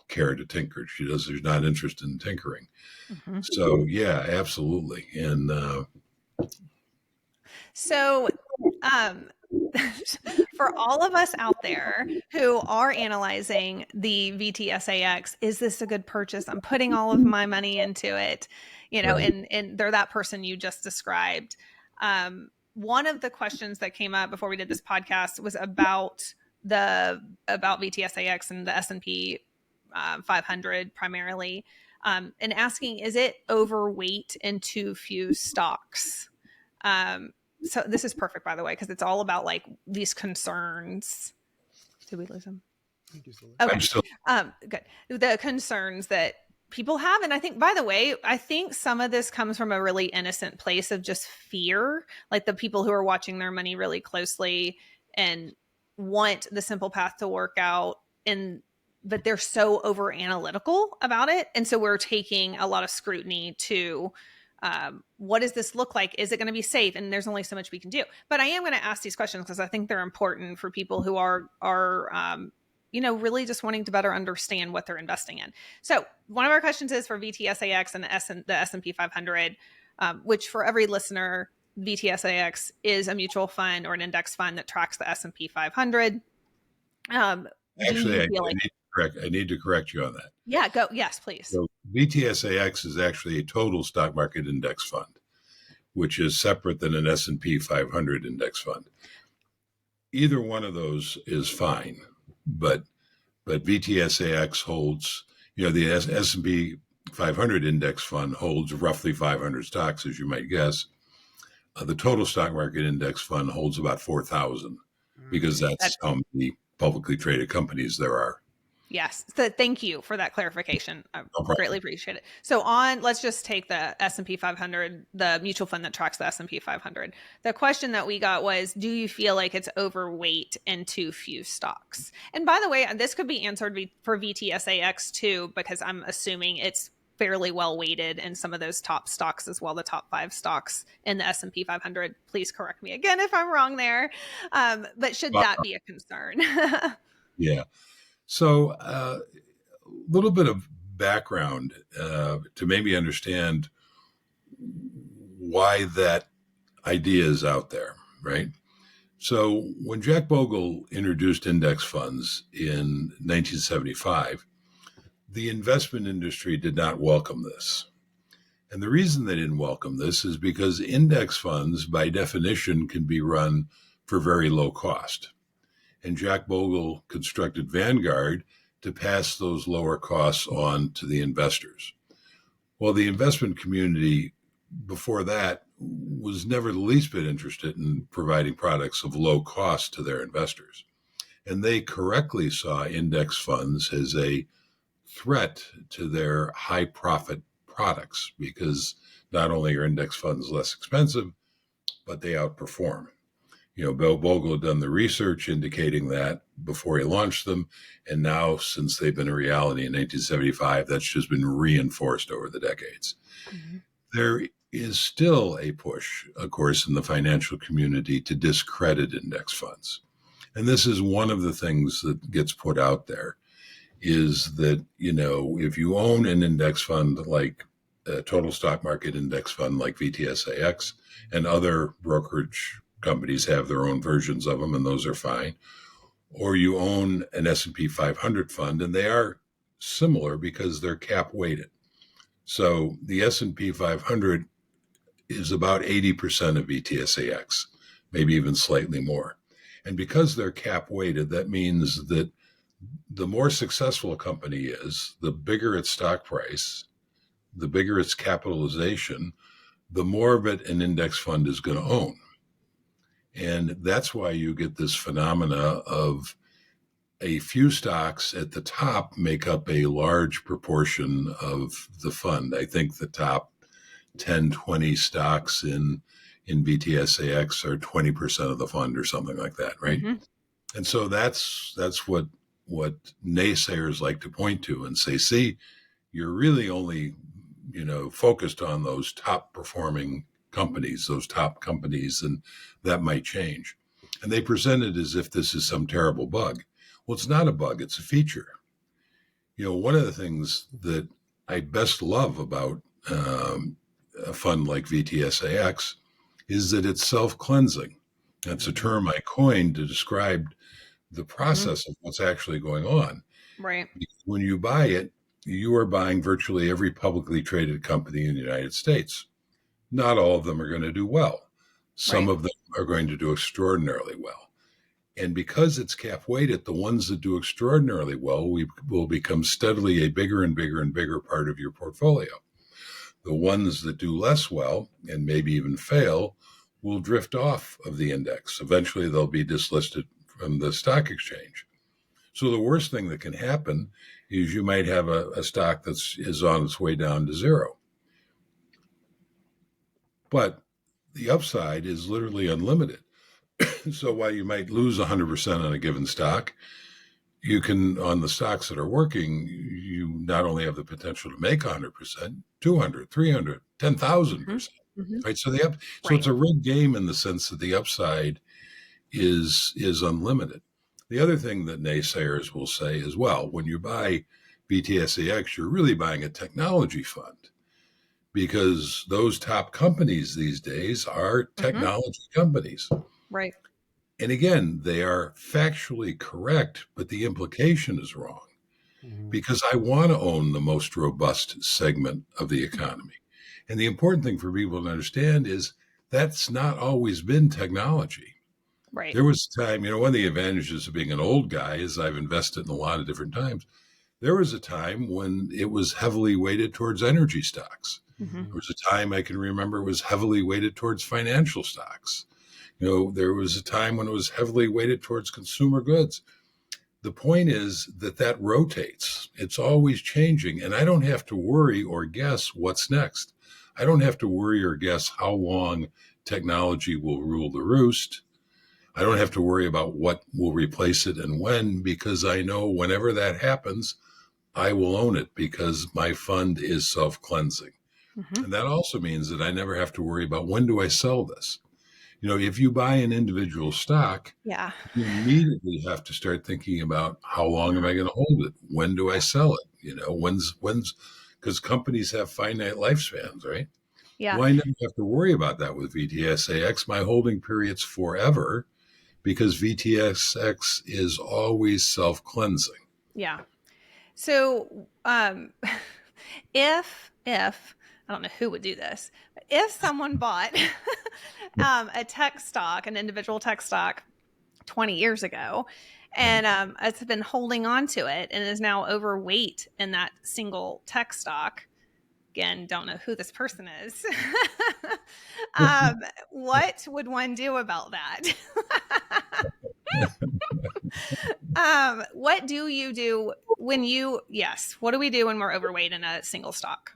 care to tinker. She's not interested in tinkering. Mm-hmm. So yeah, absolutely. And so for all of us out there who are analyzing the VTSAX, is this a good purchase? I'm putting all of my money into it, right. and they're that person you just described. One of the questions that came up before we did this podcast was about VTSAX and the S&P 500 primarily, and asking, is it overweight in too few stocks? So this is perfect, by the way, because it's all about like these concerns. Did we lose him? Okay. Good. The concerns that people have. And I think, by the way, I think some of this comes from a really innocent place of just fear, like the people who are watching their money really closely and want the simple path to work out, but they're so over analytical about it. And so we're taking a lot of scrutiny to what does this look like? Is it going to be safe? And there's only so much we can do. But I am going to ask these questions because I think they're important for people who are really just wanting to better understand what they're investing in. So one of our questions is for VTSAX and the S&P 500, which for every listener, VTSAX is a mutual fund or an index fund that tracks the S&P 500. Actually, I need to correct you on that. Yeah, go. Yes, please. So VTSAX is actually a total stock market index fund, which is separate than an S&P 500 index fund. Either one of those is fine, but VTSAX holds, the S&P 500 index fund holds roughly 500 stocks, as you might guess. The total stock market index fund holds about 4,000 because that's how many publicly traded companies there are. Yes. So thank you for that clarification. I greatly appreciate it. So let's just take the S&P 500, the mutual fund that tracks the S&P 500. The question that we got was, do you feel like it's overweight in too few stocks? And by the way, this could be answered for VTSAX too, because I'm assuming it's fairly well weighted in some of those top stocks as well, the top 5 stocks in the S&P 500. Please correct me again if I'm wrong there. But should that be a concern? Yeah. So a little bit of background to maybe understand why that idea is out there, right? So when Jack Bogle introduced index funds in 1975, the investment industry did not welcome this. And the reason they didn't welcome this is because index funds, by definition, can be run for very low cost. And Jack Bogle constructed Vanguard to pass those lower costs on to the investors. Well, the investment community before that was never the least bit interested in providing products of low cost to their investors. And they correctly saw index funds as a threat to their high profit products because not only are index funds less expensive, but they outperform. Bill Bogle had done the research indicating that before he launched them. And now, since they've been a reality in 1975, that's just been reinforced over the decades. Mm-hmm. There is still a push, of course, in the financial community to discredit index funds. And this is one of the things that gets put out there is that, if you own an index fund like a total stock market index fund like VTSAX and other brokerage companies have their own versions of them, and those are fine. Or you own an S&P 500 fund, and they are similar because they're cap weighted. So the S&P 500 is about 80% of VTSAX, maybe even slightly more. And because they're cap weighted, that means that the more successful a company is, the bigger its stock price, the bigger its capitalization, the more of it an index fund is going to own. And that's why you get this phenomena of a few stocks at the top make up a large proportion of the fund. I think the top 10, 20 stocks in VTSAX are 20% of the fund or something like that, right? Mm-hmm. And so that's what naysayers like to point to and say, see, you're really only, focused on those top performing companies, those top companies, and that might change. And they present it as if this is some terrible bug. Well, it's not a bug, it's a feature. One of the things that I best love about a fund like VTSAX is that it's self-cleansing. That's a term I coined to describe the process of what's actually going on. Right. When you buy it, you are buying virtually every publicly traded company in the United States. Not all of them are going to do well. Some of them are going to do extraordinarily well. And because it's cap weighted, the ones that do extraordinarily well will become steadily a bigger and bigger and bigger part of your portfolio. The ones that do less well and maybe even fail will drift off of the index. Eventually, they'll be dislisted from the stock exchange. So the worst thing that can happen is you might have a stock that is on its way down to zero. But the upside is literally unlimited. So while you might lose 100% on a given stock, you can, on the stocks that are working, you not only have the potential to make 100%, 200, 300, 10,000%. Right? So it's a rigged game in the sense that the upside is unlimited. The other thing that naysayers will say is, well, when you buy VTSAX, you're really buying a technology fund, because those top companies these days are technology companies. Right. And again, they are factually correct, but the implication is wrong, because I want to own the most robust segment of the economy. And the important thing for people to understand is that's not always been technology. Right. There was a time, one of the advantages of being an old guy is I've invested in a lot of different times. There was a time when it was heavily weighted towards energy stocks. There was a time I can remember it was heavily weighted towards financial stocks. There was a time when it was heavily weighted towards consumer goods. The point is that rotates. It's always changing. And I don't have to worry or guess what's next. I don't have to worry or guess how long technology will rule the roost. I don't have to worry about what will replace it and when, because I know whenever that happens, I will own it because my fund is self-cleansing. And that also means that I never have to worry about when do I sell this. If you buy an individual stock, you immediately have to start thinking about how long am I going to hold it? When do I sell it? When's because companies have finite lifespans, right? Yeah. Well, I never have to worry about that with VTSAX. My holding period's forever because VTSAX is always self-cleansing. Yeah. So if I don't know who would do this, but if someone bought a tech stock, an individual tech stock 20 years ago, and has been holding on to it and is now overweight in that single tech stock, again, don't know who this person is, what would one do about that? What do you do when what do we do when we're overweight in a single stock?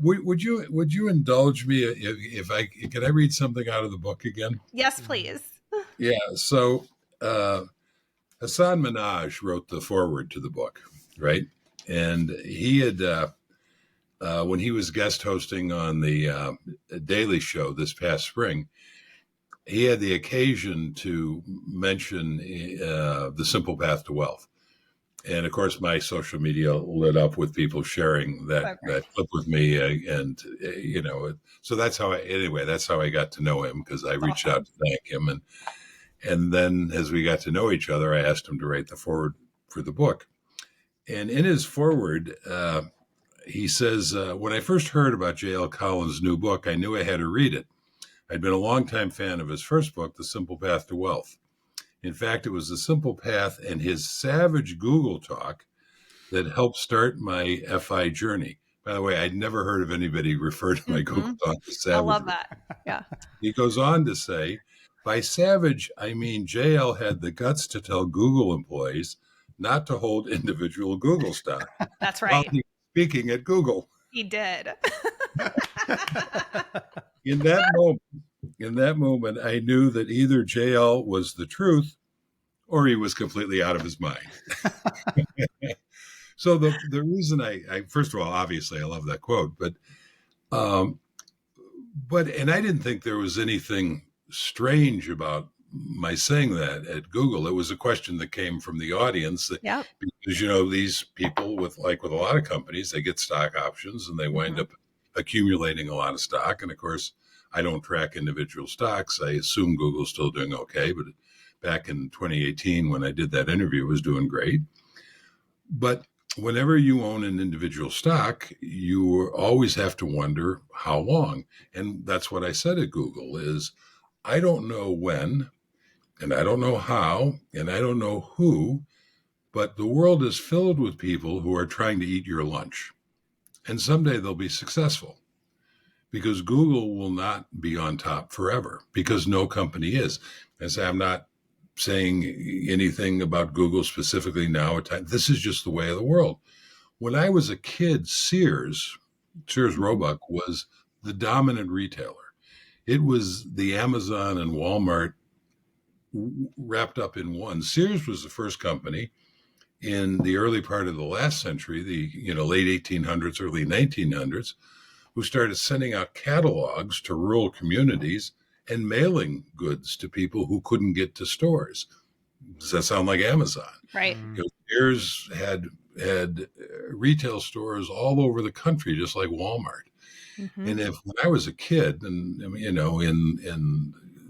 Would you indulge me if can I read something out of the book again? Yes, please. Yeah. So Hassan Minhaj wrote the foreword to the book, right? And he had when he was guest hosting on the Daily Show this past spring, he had the occasion to mention the simple path to wealth. And of course, my social media lit up with people sharing that clip with me. So that's how I got to know him, because I reached out to thank him. And then as we got to know each other, I asked him to write the foreword for the book. And in his foreword, he says, when I first heard about J.L. Collins' new book, I knew I had to read it. I'd been a longtime fan of his first book, The Simple Path to Wealth. In fact, it was The Simple Path and his savage Google talk that helped start my FI journey. By the way, I'd never heard of anybody refer to my Google talk as savage. I love that. Yeah. He goes on to say, by savage, I mean JL had the guts to tell Google employees not to hold individual Google stock That's while right. he was speaking at Google. He did. In that moment, I knew that either JL was the truth or he was completely out of his mind. So the reason I first of all, obviously I love that quote, um, and I didn't think there was anything strange about my saying that at Google. It was a question that came from the audience that, Yep. because these people with a lot of companies, they get stock options and they wind up accumulating a lot of stock. And of course, I don't track individual stocks. I assume Google's still doing okay, but back in 2018 when I did that interview, it was doing great. But whenever you own an individual stock, you always have to wonder how long. And that's what I said at Google is I don't know when, and I don't know how, and I don't know who, but the world is filled with people who are trying to eat your lunch. And someday they'll be successful because Google will not be on top forever because no company is. And so I'm not saying anything about Google specifically now. This is just the way of the world. When I was a kid, Sears Roebuck was the dominant retailer. It was the Amazon and Walmart wrapped up in one. Sears was the first company in the early part of the last century, the late 1800s, early 1900s, who started sending out catalogs to rural communities and mailing goods to people who couldn't get to stores. Does that sound like Amazon? Right. Sears had retail stores all over the country, just like Walmart. Mm-hmm. And when I was a kid, and in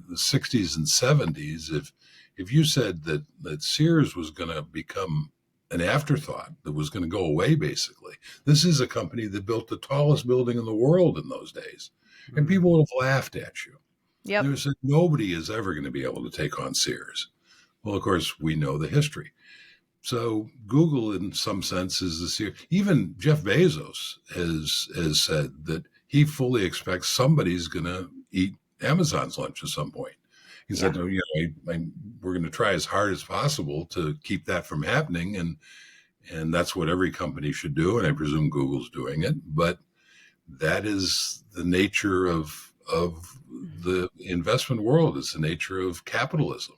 the 60s and 70s, if you said that Sears was going to become an afterthought that was going to go away, basically, this is a company that built the tallest building in the world in those days, and people would have laughed at you. Yep. They said nobody is ever going to be able to take on Sears. Well, of course, we know the history. So Google, in some sense, is the Sears. Even Jeff Bezos has said that he fully expects somebody's going to eat Amazon's lunch at some point. He said, we're going to try as hard as possible to keep that from happening. And that's what every company should do. And I presume Google's doing it. But that is the nature of the investment world. It's the nature of capitalism.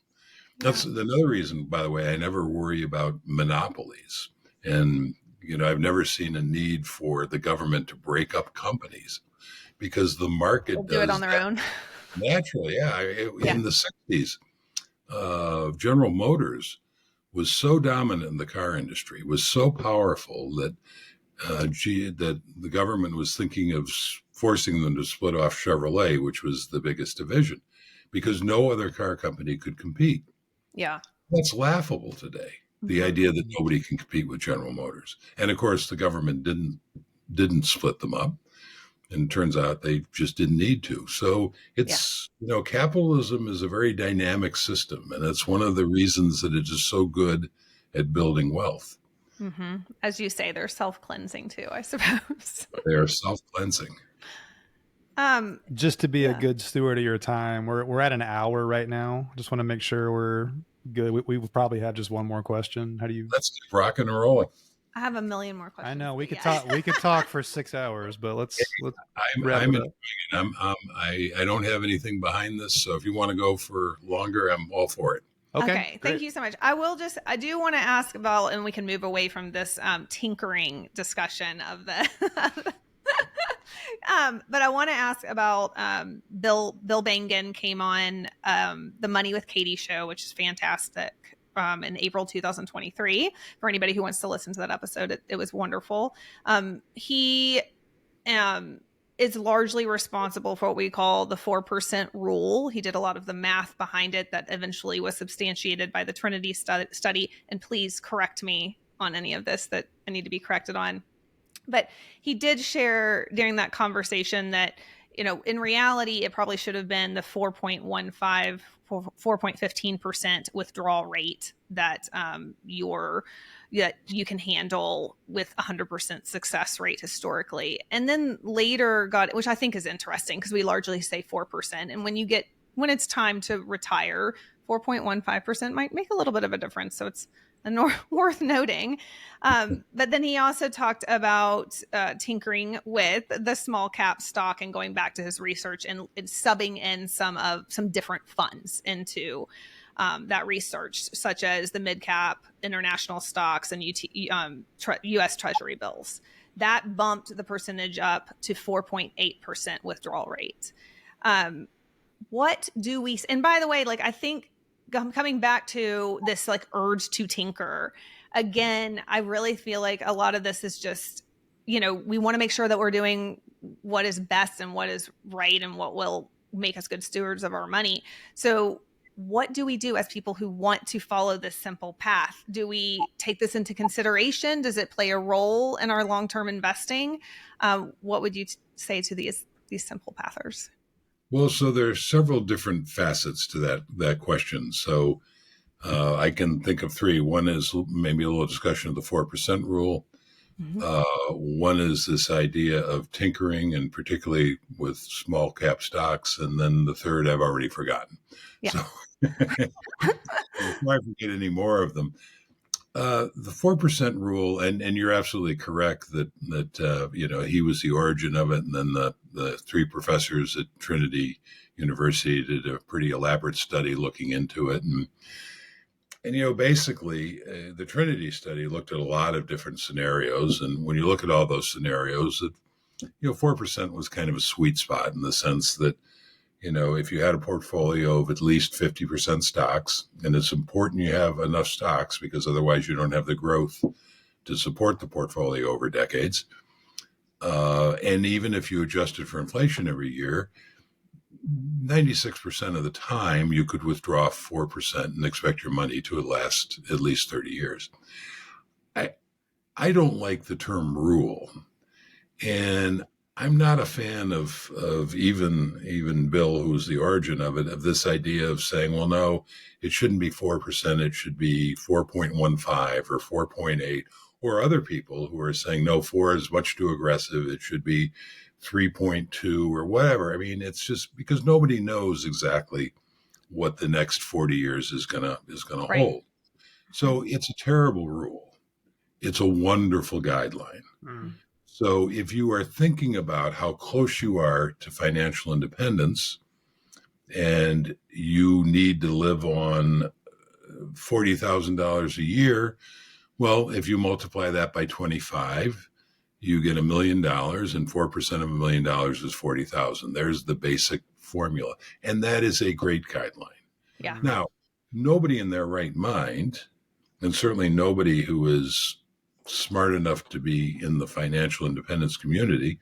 That's another reason, by the way, I never worry about monopolies. And, I've never seen a need for the government to break up companies because the market They'll do it on their own. Naturally, In the 60s, General Motors was so dominant in the car industry, was so powerful that that the government was thinking of forcing them to split off Chevrolet, which was the biggest division, because no other car company could compete. Yeah. That's laughable today, the idea that nobody can compete with General Motors. And of course, the government didn't split them up. And it turns out they just didn't need to. So it's, capitalism is a very dynamic system. And it's one of the reasons that it is so good at building wealth. Mm-hmm. As you say, they're self-cleansing too, I suppose. They are self-cleansing. Just to be a good steward of your time, we're at an hour right now. Just want to make sure we're good. We probably have just one more question. How do you? Let's keep rocking and rolling. I have a million more questions. I know we could talk. We could talk for 6 hours, but let's. I'm enjoying it. I don't have anything behind this, so if you want to go for longer, I'm all for it. Okay. Thank you so much. I do want to ask about, and we can move away from this tinkering discussion of the. But I want to ask about Bill Bengen came on the Money with Katie show, which is fantastic, in April 2023. For anybody who wants to listen to that episode, it was wonderful. He is largely responsible for what we call the 4% rule. He did a lot of the math behind it that eventually was substantiated by the Trinity study. And please correct me on any of this that I need to be corrected on. But he did share during that conversation that, in reality, it probably should have been the 4.15% withdrawal rate that you can handle with 100% success rate historically. And then later which I think is interesting because we largely say 4%. And when it's time to retire, 4.15% might make a little bit of a difference. So it's worth noting. But then he also talked about tinkering with the small cap stock and going back to his research and subbing in some different funds into that research, such as the mid cap international stocks and U.S. Treasury bills. That bumped the percentage up to 4.8% withdrawal rate. What do we, and by the way, like, I think coming back to this like urge to tinker again, I really feel like a lot of this is just, we want to make sure that we're doing what is best and what is right and what will make us good stewards of our money. So what do we do as people who want to follow this simple path? Do we take this into consideration? Does it play a role in our long-term investing? What would you say to these simple pathers? Well, so there's several different facets to that question. So I can think of three. One is maybe a little discussion of the 4% rule. Mm-hmm. One is this idea of tinkering, and particularly with small cap stocks. And then the third I've already forgotten. Yeah. So before I forget any more of them, the 4% rule, and you're absolutely correct that he was the origin of it, and then the three professors at Trinity University did a pretty elaborate study looking into it, and basically the Trinity study looked at a lot of different scenarios, and when you look at all those scenarios, 4% was kind of a sweet spot in the sense that if you had a portfolio of at least 50% stocks, and it's important you have enough stocks because otherwise you don't have the growth to support the portfolio over decades. And even if you adjusted for inflation every year, 96% of the time you could withdraw 4% and expect your money to last at least 30 years. I don't like the term rule. And I'm not a fan of even Bill, who's the origin of it, of this idea of saying, well, no, it shouldn't be 4%. It should be 4.15 or 4.8, or other people who are saying, no, 4 is much too aggressive. It should be 3.2 or whatever. I mean, it's just because nobody knows exactly what the next 40 years is gonna right. hold. So it's a terrible rule. It's a wonderful guideline. Mm. So if you are thinking about how close you are to financial independence and you need to live on $40,000 a year, well, if you multiply that by 25, you get $1 million, and 4% of $1 million is 40,000. There's the basic formula. And that is a great guideline. Yeah. Now, nobody in their right mind, and certainly nobody who is smart enough to be in the financial independence community,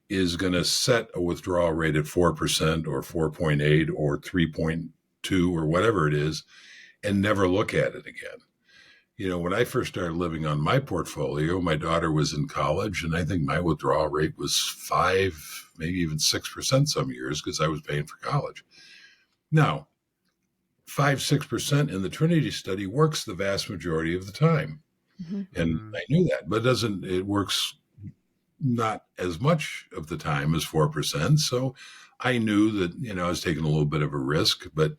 is going to set a withdrawal rate at 4% or 4.8 or 3.2 or whatever it is and never look at it again. When I first started living on my portfolio, my daughter was in college, and I think my withdrawal rate was 5, maybe even 6% some years because I was paying for college. Now, 5-6% in the Trinity study works the vast majority of the time. Mm-hmm. And I knew that, but it works not as much of the time as 4%. So I knew that, I was taking a little bit of a risk, but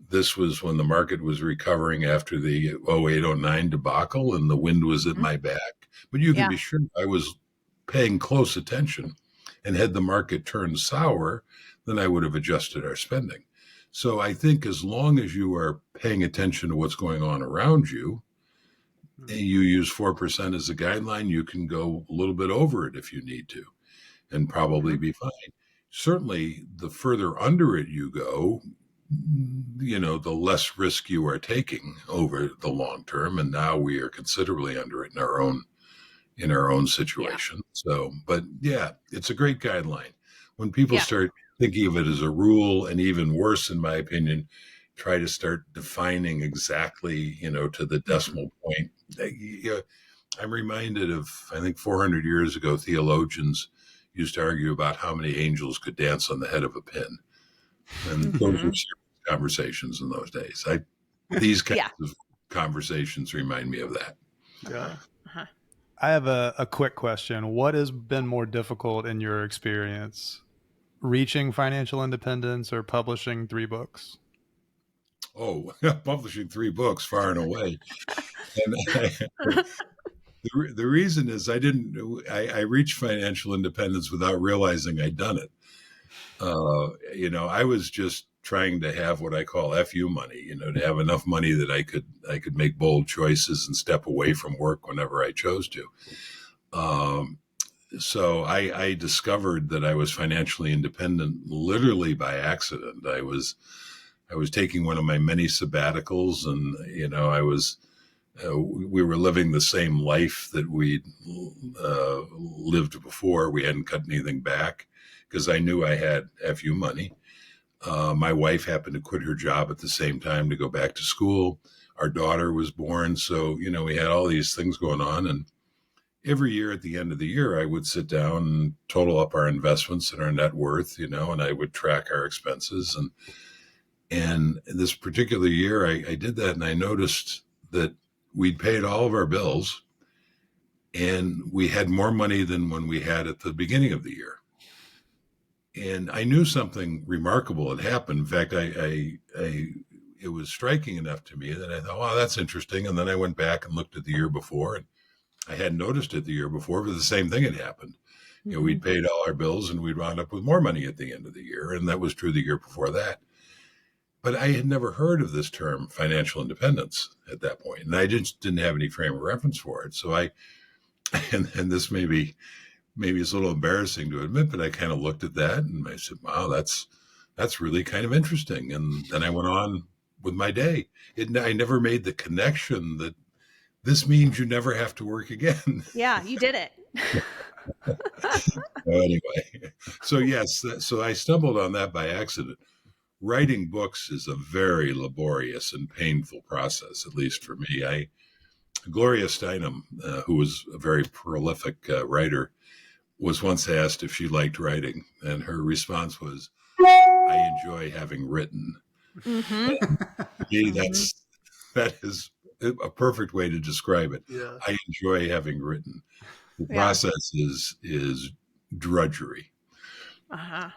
this was when the market was recovering after the 08-09 debacle and the wind was at my back. But you can be sure I was paying close attention, and had the market turned sour, then I would have adjusted our spending. So I think as long as you are paying attention to what's going on around you, and you use 4% as a guideline, you can go a little bit over it if you need to and probably be fine. Certainly, the further under it you go, the less risk you are taking over the long term. And now we are considerably under it in our own situation. Yeah. So, but yeah, it's a great guideline. When people start thinking of it as a rule, and even worse, in my opinion, try to start defining exactly, to the decimal point. I'm reminded of, I think 400 years ago, theologians used to argue about how many angels could dance on the head of a pin. And those were serious conversations in those days. These kinds of conversations remind me of that. Yeah. Uh-huh. I have a quick question. What has been more difficult in your experience, reaching financial independence or publishing 3 books? Oh, publishing 3 books, far and away. And the reason is I reached financial independence without realizing I'd done it. I was just trying to have what I call FU money, to have enough money that I could make bold choices and step away from work whenever I chose to. So I discovered that I was financially independent literally by accident. I was taking one of my many sabbaticals, and we were living the same life that we'd lived before. We hadn't cut anything back because I knew I had FU money. My wife happened to quit her job at the same time to go back to school. Our daughter was born. So, we had all these things going on. And every year at the end of the year, I would sit down and total up our investments and our net worth, and I would track our expenses. And this particular year, I did that, and I noticed that we'd paid all of our bills, and we had more money than when we had at the beginning of the year. And I knew something remarkable had happened. In fact, it was striking enough to me that I thought, wow, that's interesting. And then I went back and looked at the year before, and I hadn't noticed it the year before, but the same thing had happened. We'd paid all our bills, and we'd wound up with more money at the end of the year. And that was true the year before that. But I had never heard of this term financial independence at that point. And I just didn't have any frame of reference for it. So and this maybe it's a little embarrassing to admit, but I kind of looked at that and I said, wow, that's really kind of interesting. And then I went on with my day. I never made the connection that this means you never have to work again. Yeah, you did it. Anyway, so yes, so I stumbled on that by accident. Writing books is a very laborious and painful process, at least for me. Gloria Steinem, who was a very prolific writer, was once asked if she liked writing, and her response was, "I enjoy having written." Mm-hmm. That is a perfect way to describe it. Yeah. I enjoy having written. The process is drudgery. Uh-huh.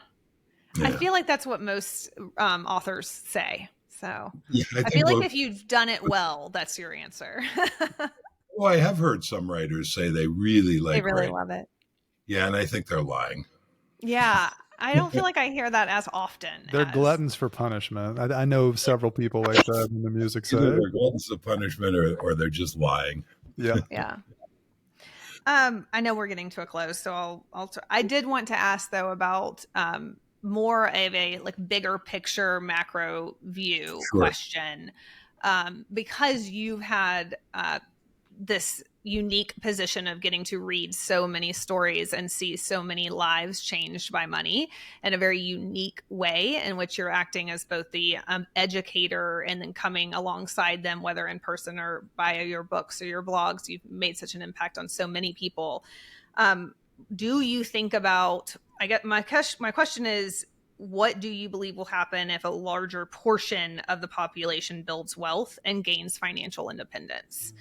Yeah. I feel like that's what most authors say. So I feel like if you've done it well, that's your answer. Well, I have heard some writers say they really like writing. Love it. Yeah, and I think they're lying. Yeah, I don't feel like I hear that as often. They're gluttons for punishment. I know several people like that in the music side. Either they're gluttons of punishment or they're just lying. Yeah. Yeah. I know we're getting to a close, so I did want to ask though about more of a bigger picture macro view question, because you've had this unique position of getting to read so many stories and see so many lives changed by money in a very unique way, in which you're acting as both the educator and then coming alongside them, whether in person or via your books or your blogs. You've made such an impact on so many people. Do you think about, my question is, what do you believe will happen if a larger portion of the population builds wealth and gains financial independence?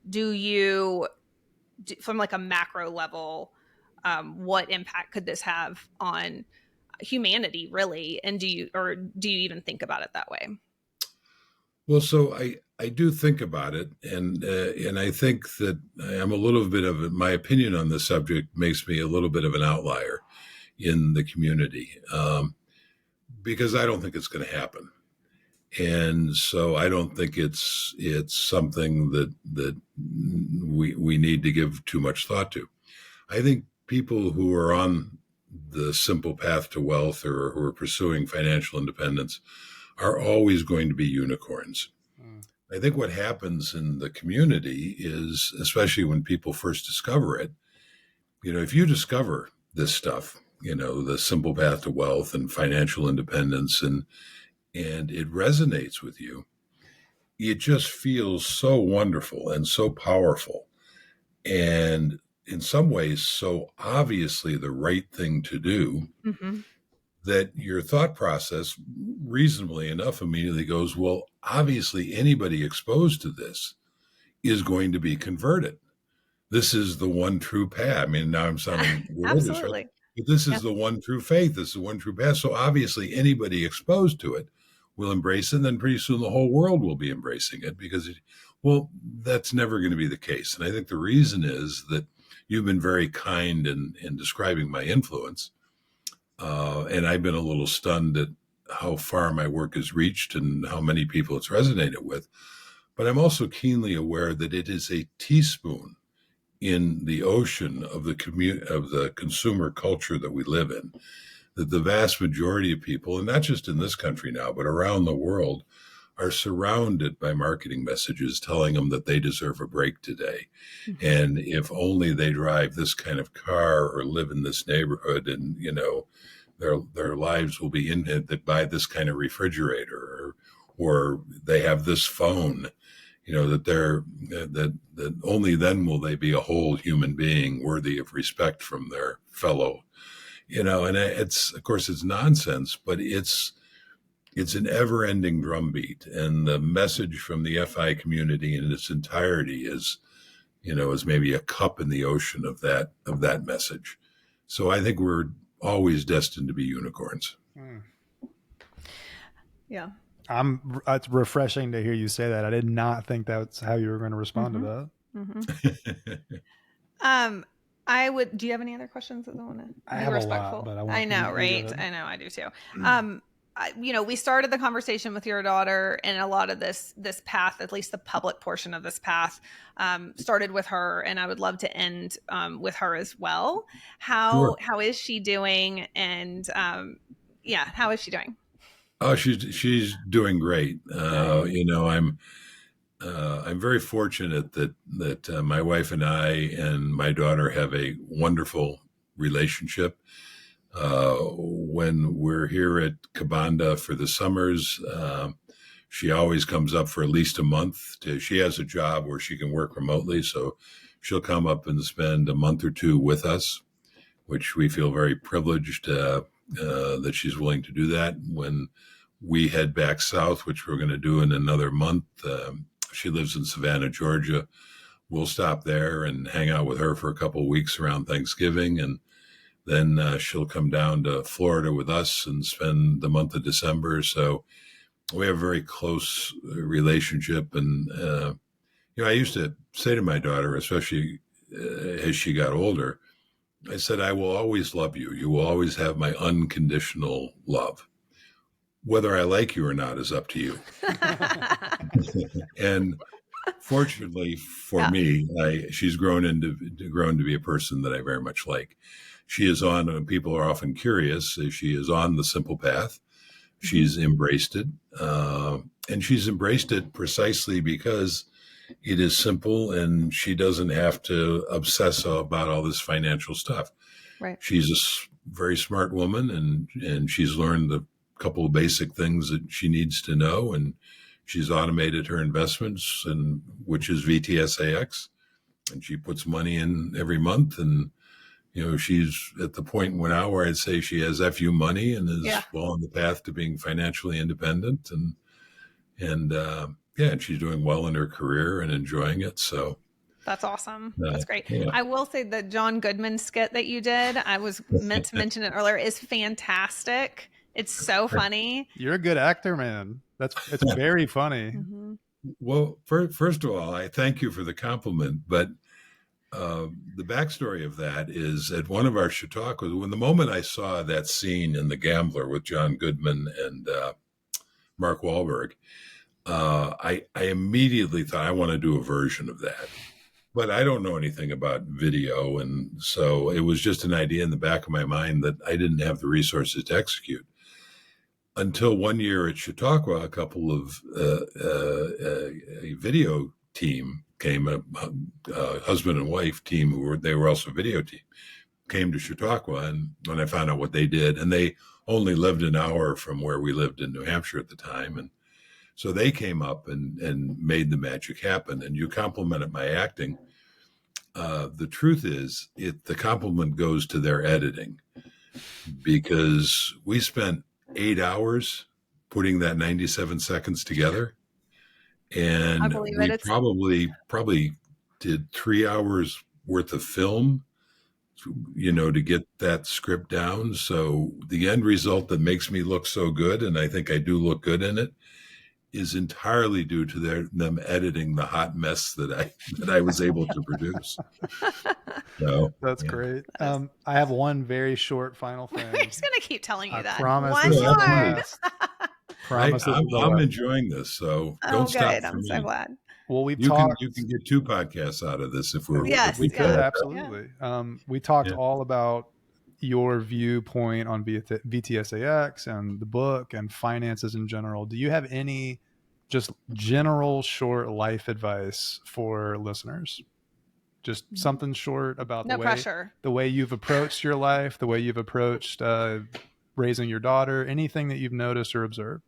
Do you, from a macro level, what impact could this have on humanity, really? And do you even think about it that way? Well, so I do think about it, and I think that I'm a little bit of my opinion on the subject makes me a little bit of an outlier in the community, because I don't think it's going to happen. And so I don't think it's something that we need to give too much thought to. I think people who are on the simple path to wealth or who are pursuing financial independence are always going to be unicorns. I think what happens in the community is, especially when people first discover it, if you discover this stuff, the simple path to wealth and financial independence, and it resonates with you, it just feels so wonderful and so powerful. And in some ways, so obviously the right thing to do, mm-hmm. that your thought process, reasonably enough, immediately goes, well, obviously anybody exposed to this is going to be converted. This is the one true path. I mean, now I'm sounding religious, Absolutely. Right? But this is the one true faith. This is the one true path. So obviously anybody exposed to it will embrace it. And then pretty soon the whole world will be embracing it because, well, that's never going to be the case. And I think the reason is that you've been very kind in describing my influence. And I've been a little stunned at how far my work has reached and how many people it's resonated with. But I'm also keenly aware that it is a teaspoon in the ocean of the consumer culture that we live in. That the vast majority of people, and not just in this country now, but around the world, are surrounded by marketing messages telling them that they deserve a break today. Mm-hmm. And if only they drive this kind of car or live in this neighborhood and, their lives will be ended by this kind of refrigerator or they have this phone, that only then will they be a whole human being worthy of respect from their fellow, and it's, of course, it's nonsense, but it's an ever-ending drumbeat. And the message from the FI community in its entirety is maybe a cup in the ocean of that message. So I think we're always destined to be unicorns. Yeah. It's refreshing to hear you say that. I did not think that's how you were going to respond to that. Mm-hmm. Do you have any other questions that I want to be respectful? A lot, but I know, right? I know, I do too. We started the conversation with your daughter, and a lot of this path, at least the public portion of this path, started with her, and I would love to end with her as well. How is she doing? And how is she doing? Oh, she's doing great. I'm very fortunate that my wife and I and my daughter have a wonderful relationship. When we're here at Cabanda for the summers, she always comes up for at least a month. She has a job where she can work remotely, so she'll come up and spend a month or two with us, which we feel very privileged that she's willing to do that. When we head back south, which we're going to do in another month, she lives in Savannah, Georgia. We'll stop there and hang out with her for a couple of weeks around Thanksgiving, and then she'll come down to Florida with us and spend the month of December. So we have a very close relationship. And, I used to say to my daughter, especially as she got older, I said, I will always love you. You will always have my unconditional love. Whether I like you or not is up to you. And fortunately for me, she's grown to be a person that I very much like. She is on, and people are often curious, she is on the simple path. She's embraced it. And she's embraced it precisely because it is simple and she doesn't have to obsess about all this financial stuff. Right. She's a very smart woman and she's learned a couple of basic things that she needs to know. And she's automated her investments, which is VTSAX. And she puts money in every month. And, she's at the point now where I'd say she has FU money and is well on the path to being financially independent. And she's doing well in her career and enjoying it. So that's awesome. That's great. Yeah. I will say the John Goodman skit that you did, I was meant to mention it earlier, is fantastic. It's so funny. You're a good actor, man. It's very funny. Mm-hmm. Well, first of all, I thank you for the compliment, but the backstory of that is at one of our Chautauquas, when the moment I saw that scene in The Gambler with John Goodman and Mark Wahlberg, I immediately thought I want to do a version of that. But I don't know anything about video, and so it was just an idea in the back of my mind that I didn't have the resources to execute. Until one year at Chautauqua, a couple of a video team came, a husband and wife team, they were also a video team, came to Chautauqua, and when I found out what they did, and they only lived an hour from where we lived in New Hampshire at the time, and so they came up and made the magic happen. And you complimented my acting. The truth is, the compliment goes to their editing, because we spent 8 hours putting that 97 seconds together. And we probably did 3 hours worth of film. to get that script down. So the end result that makes me look so good, and I think I do look good in it, is entirely due to them editing the hot mess that I was able to produce. So, That's great. I have one very short final thing. I'm just going to keep telling you that. Promise One this is the more. last. Promise this is the I'm last. enjoying this, so Oh, don't stop good. for I'm me. so glad. Well, You can get 2 podcasts out of this if we could yeah. absolutely. We talked all about your viewpoint on VTSAX and the book and finances in general. Do you have any just general short life advice for listeners? Just something short about the way you've approached your life, the way you've approached raising your daughter, anything that you've noticed or observed.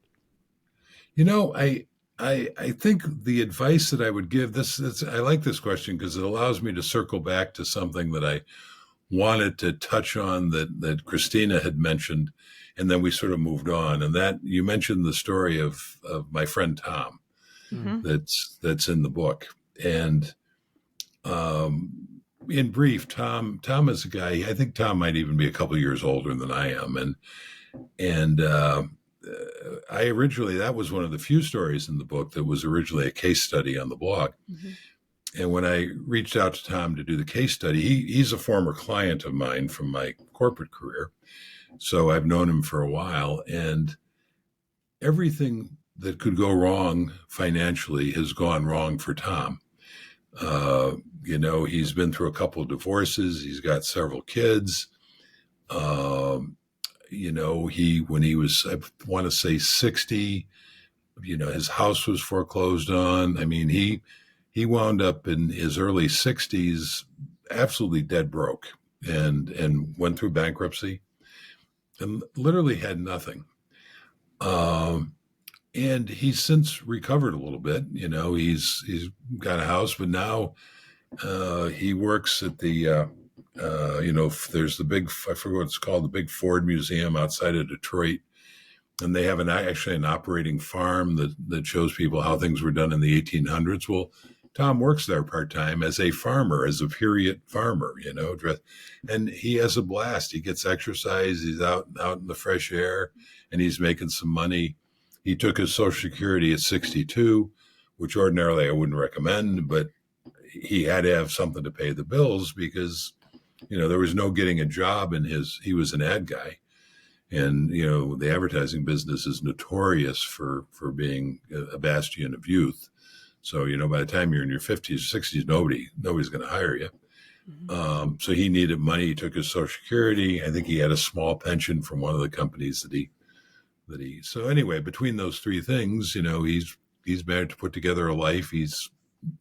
I think the advice that I would give I like this question because it allows me to circle back to something that I wanted to touch on that Christina had mentioned, and then we sort of moved on. And that you mentioned the story of my friend Tom, that's in the book. And in brief, Tom is a guy. I think Tom might even be a couple of years older than I am, and I originally, that was one of the few stories in the book that was originally a case study on the blog. And when I reached out to Tom to do the case study, he's a former client of mine from my corporate career. So I've known him for a while, and everything that could go wrong financially has gone wrong for Tom. He's been through a couple of divorces. He's got several kids. When he was, I want to say 60, his house was foreclosed on. I mean, he wound up in his early 60s, absolutely dead broke, and went through bankruptcy and literally had nothing. And he's since recovered a little bit. He's got a house, but now he works at the, there's the big, I forget what it's called, the big Ford Museum outside of Detroit. And they have actually an operating farm that shows people how things were done in the 1800s. Well, Tom works there part-time as a farmer, as a period farmer, and he has a blast. He gets exercise. He's out in the fresh air, and he's making some money. He took his Social Security at 62, which ordinarily I wouldn't recommend, but he had to have something to pay the bills because, there was no getting a job he was an ad guy. And, the advertising business is notorious for being a bastion of youth. So, by the time you're in your 50s, 60s, nobody's going to hire you. So he needed money. He took his Social Security. I think he had a small pension from one of the companies so anyway, between those 3 things, he's managed to put together a life. He's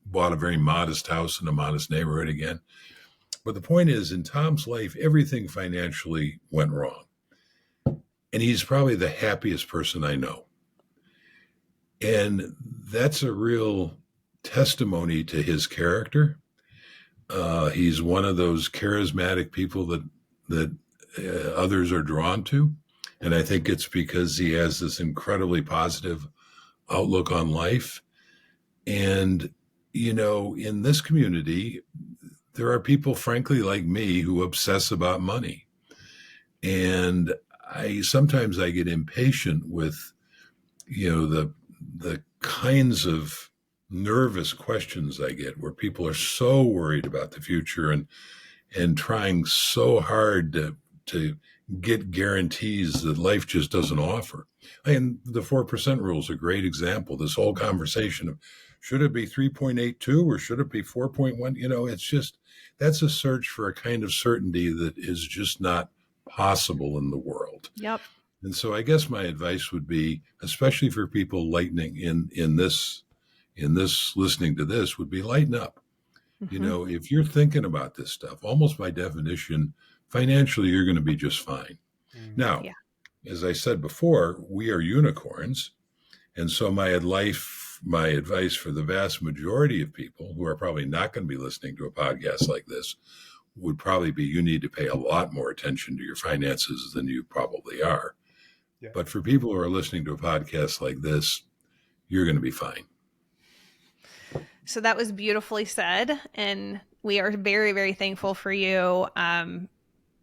bought a very modest house in a modest neighborhood again. But the point is, in Tom's life, everything financially went wrong. And he's probably the happiest person I know. And that's a real testimony to his character. He's one of those charismatic people that others are drawn to. And I think it's because he has this incredibly positive outlook on life. And, in this community, there are people, frankly, like me, who obsess about money. And sometimes I get impatient with, the kinds of nervous questions I get where people are so worried about the future and trying so hard to get guarantees that life just doesn't offer. And the 4% rule is a great example. This whole conversation of should it be 3.82 or should it be 4.1? It's just, that's a search for a kind of certainty that is just not possible in the world. Yep. And so I guess my advice would be, especially for people lightening in this listening to this, would be lighten up. If you're thinking about this stuff, almost by definition, financially, you're going to be just fine. Now, as I said before, we are unicorns. And so my advice for the vast majority of people who are probably not going to be listening to a podcast like this would probably be, you need to pay a lot more attention to your finances than you probably are. Yeah. But for people who are listening to a podcast like this, you're going to be fine. So that was beautifully said. And We are very, very thankful for you.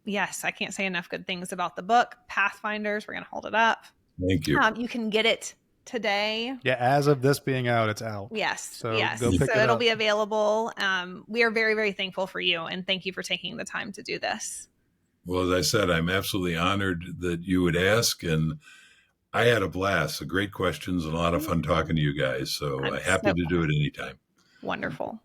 Yes, I can't say enough good things about the book, Pathfinders. We're going to hold it up. Thank you. You can get it today. Yeah, as of this being out, it's out. Yes. So yes. go pick so it it'll up. be available. We are very, very thankful for you, and thank you for taking the time to do this. Well, as I said, I'm absolutely honored that you would ask, and I had a blast. Great questions and a lot of fun talking to you guys. So happy to do it anytime. Wonderful.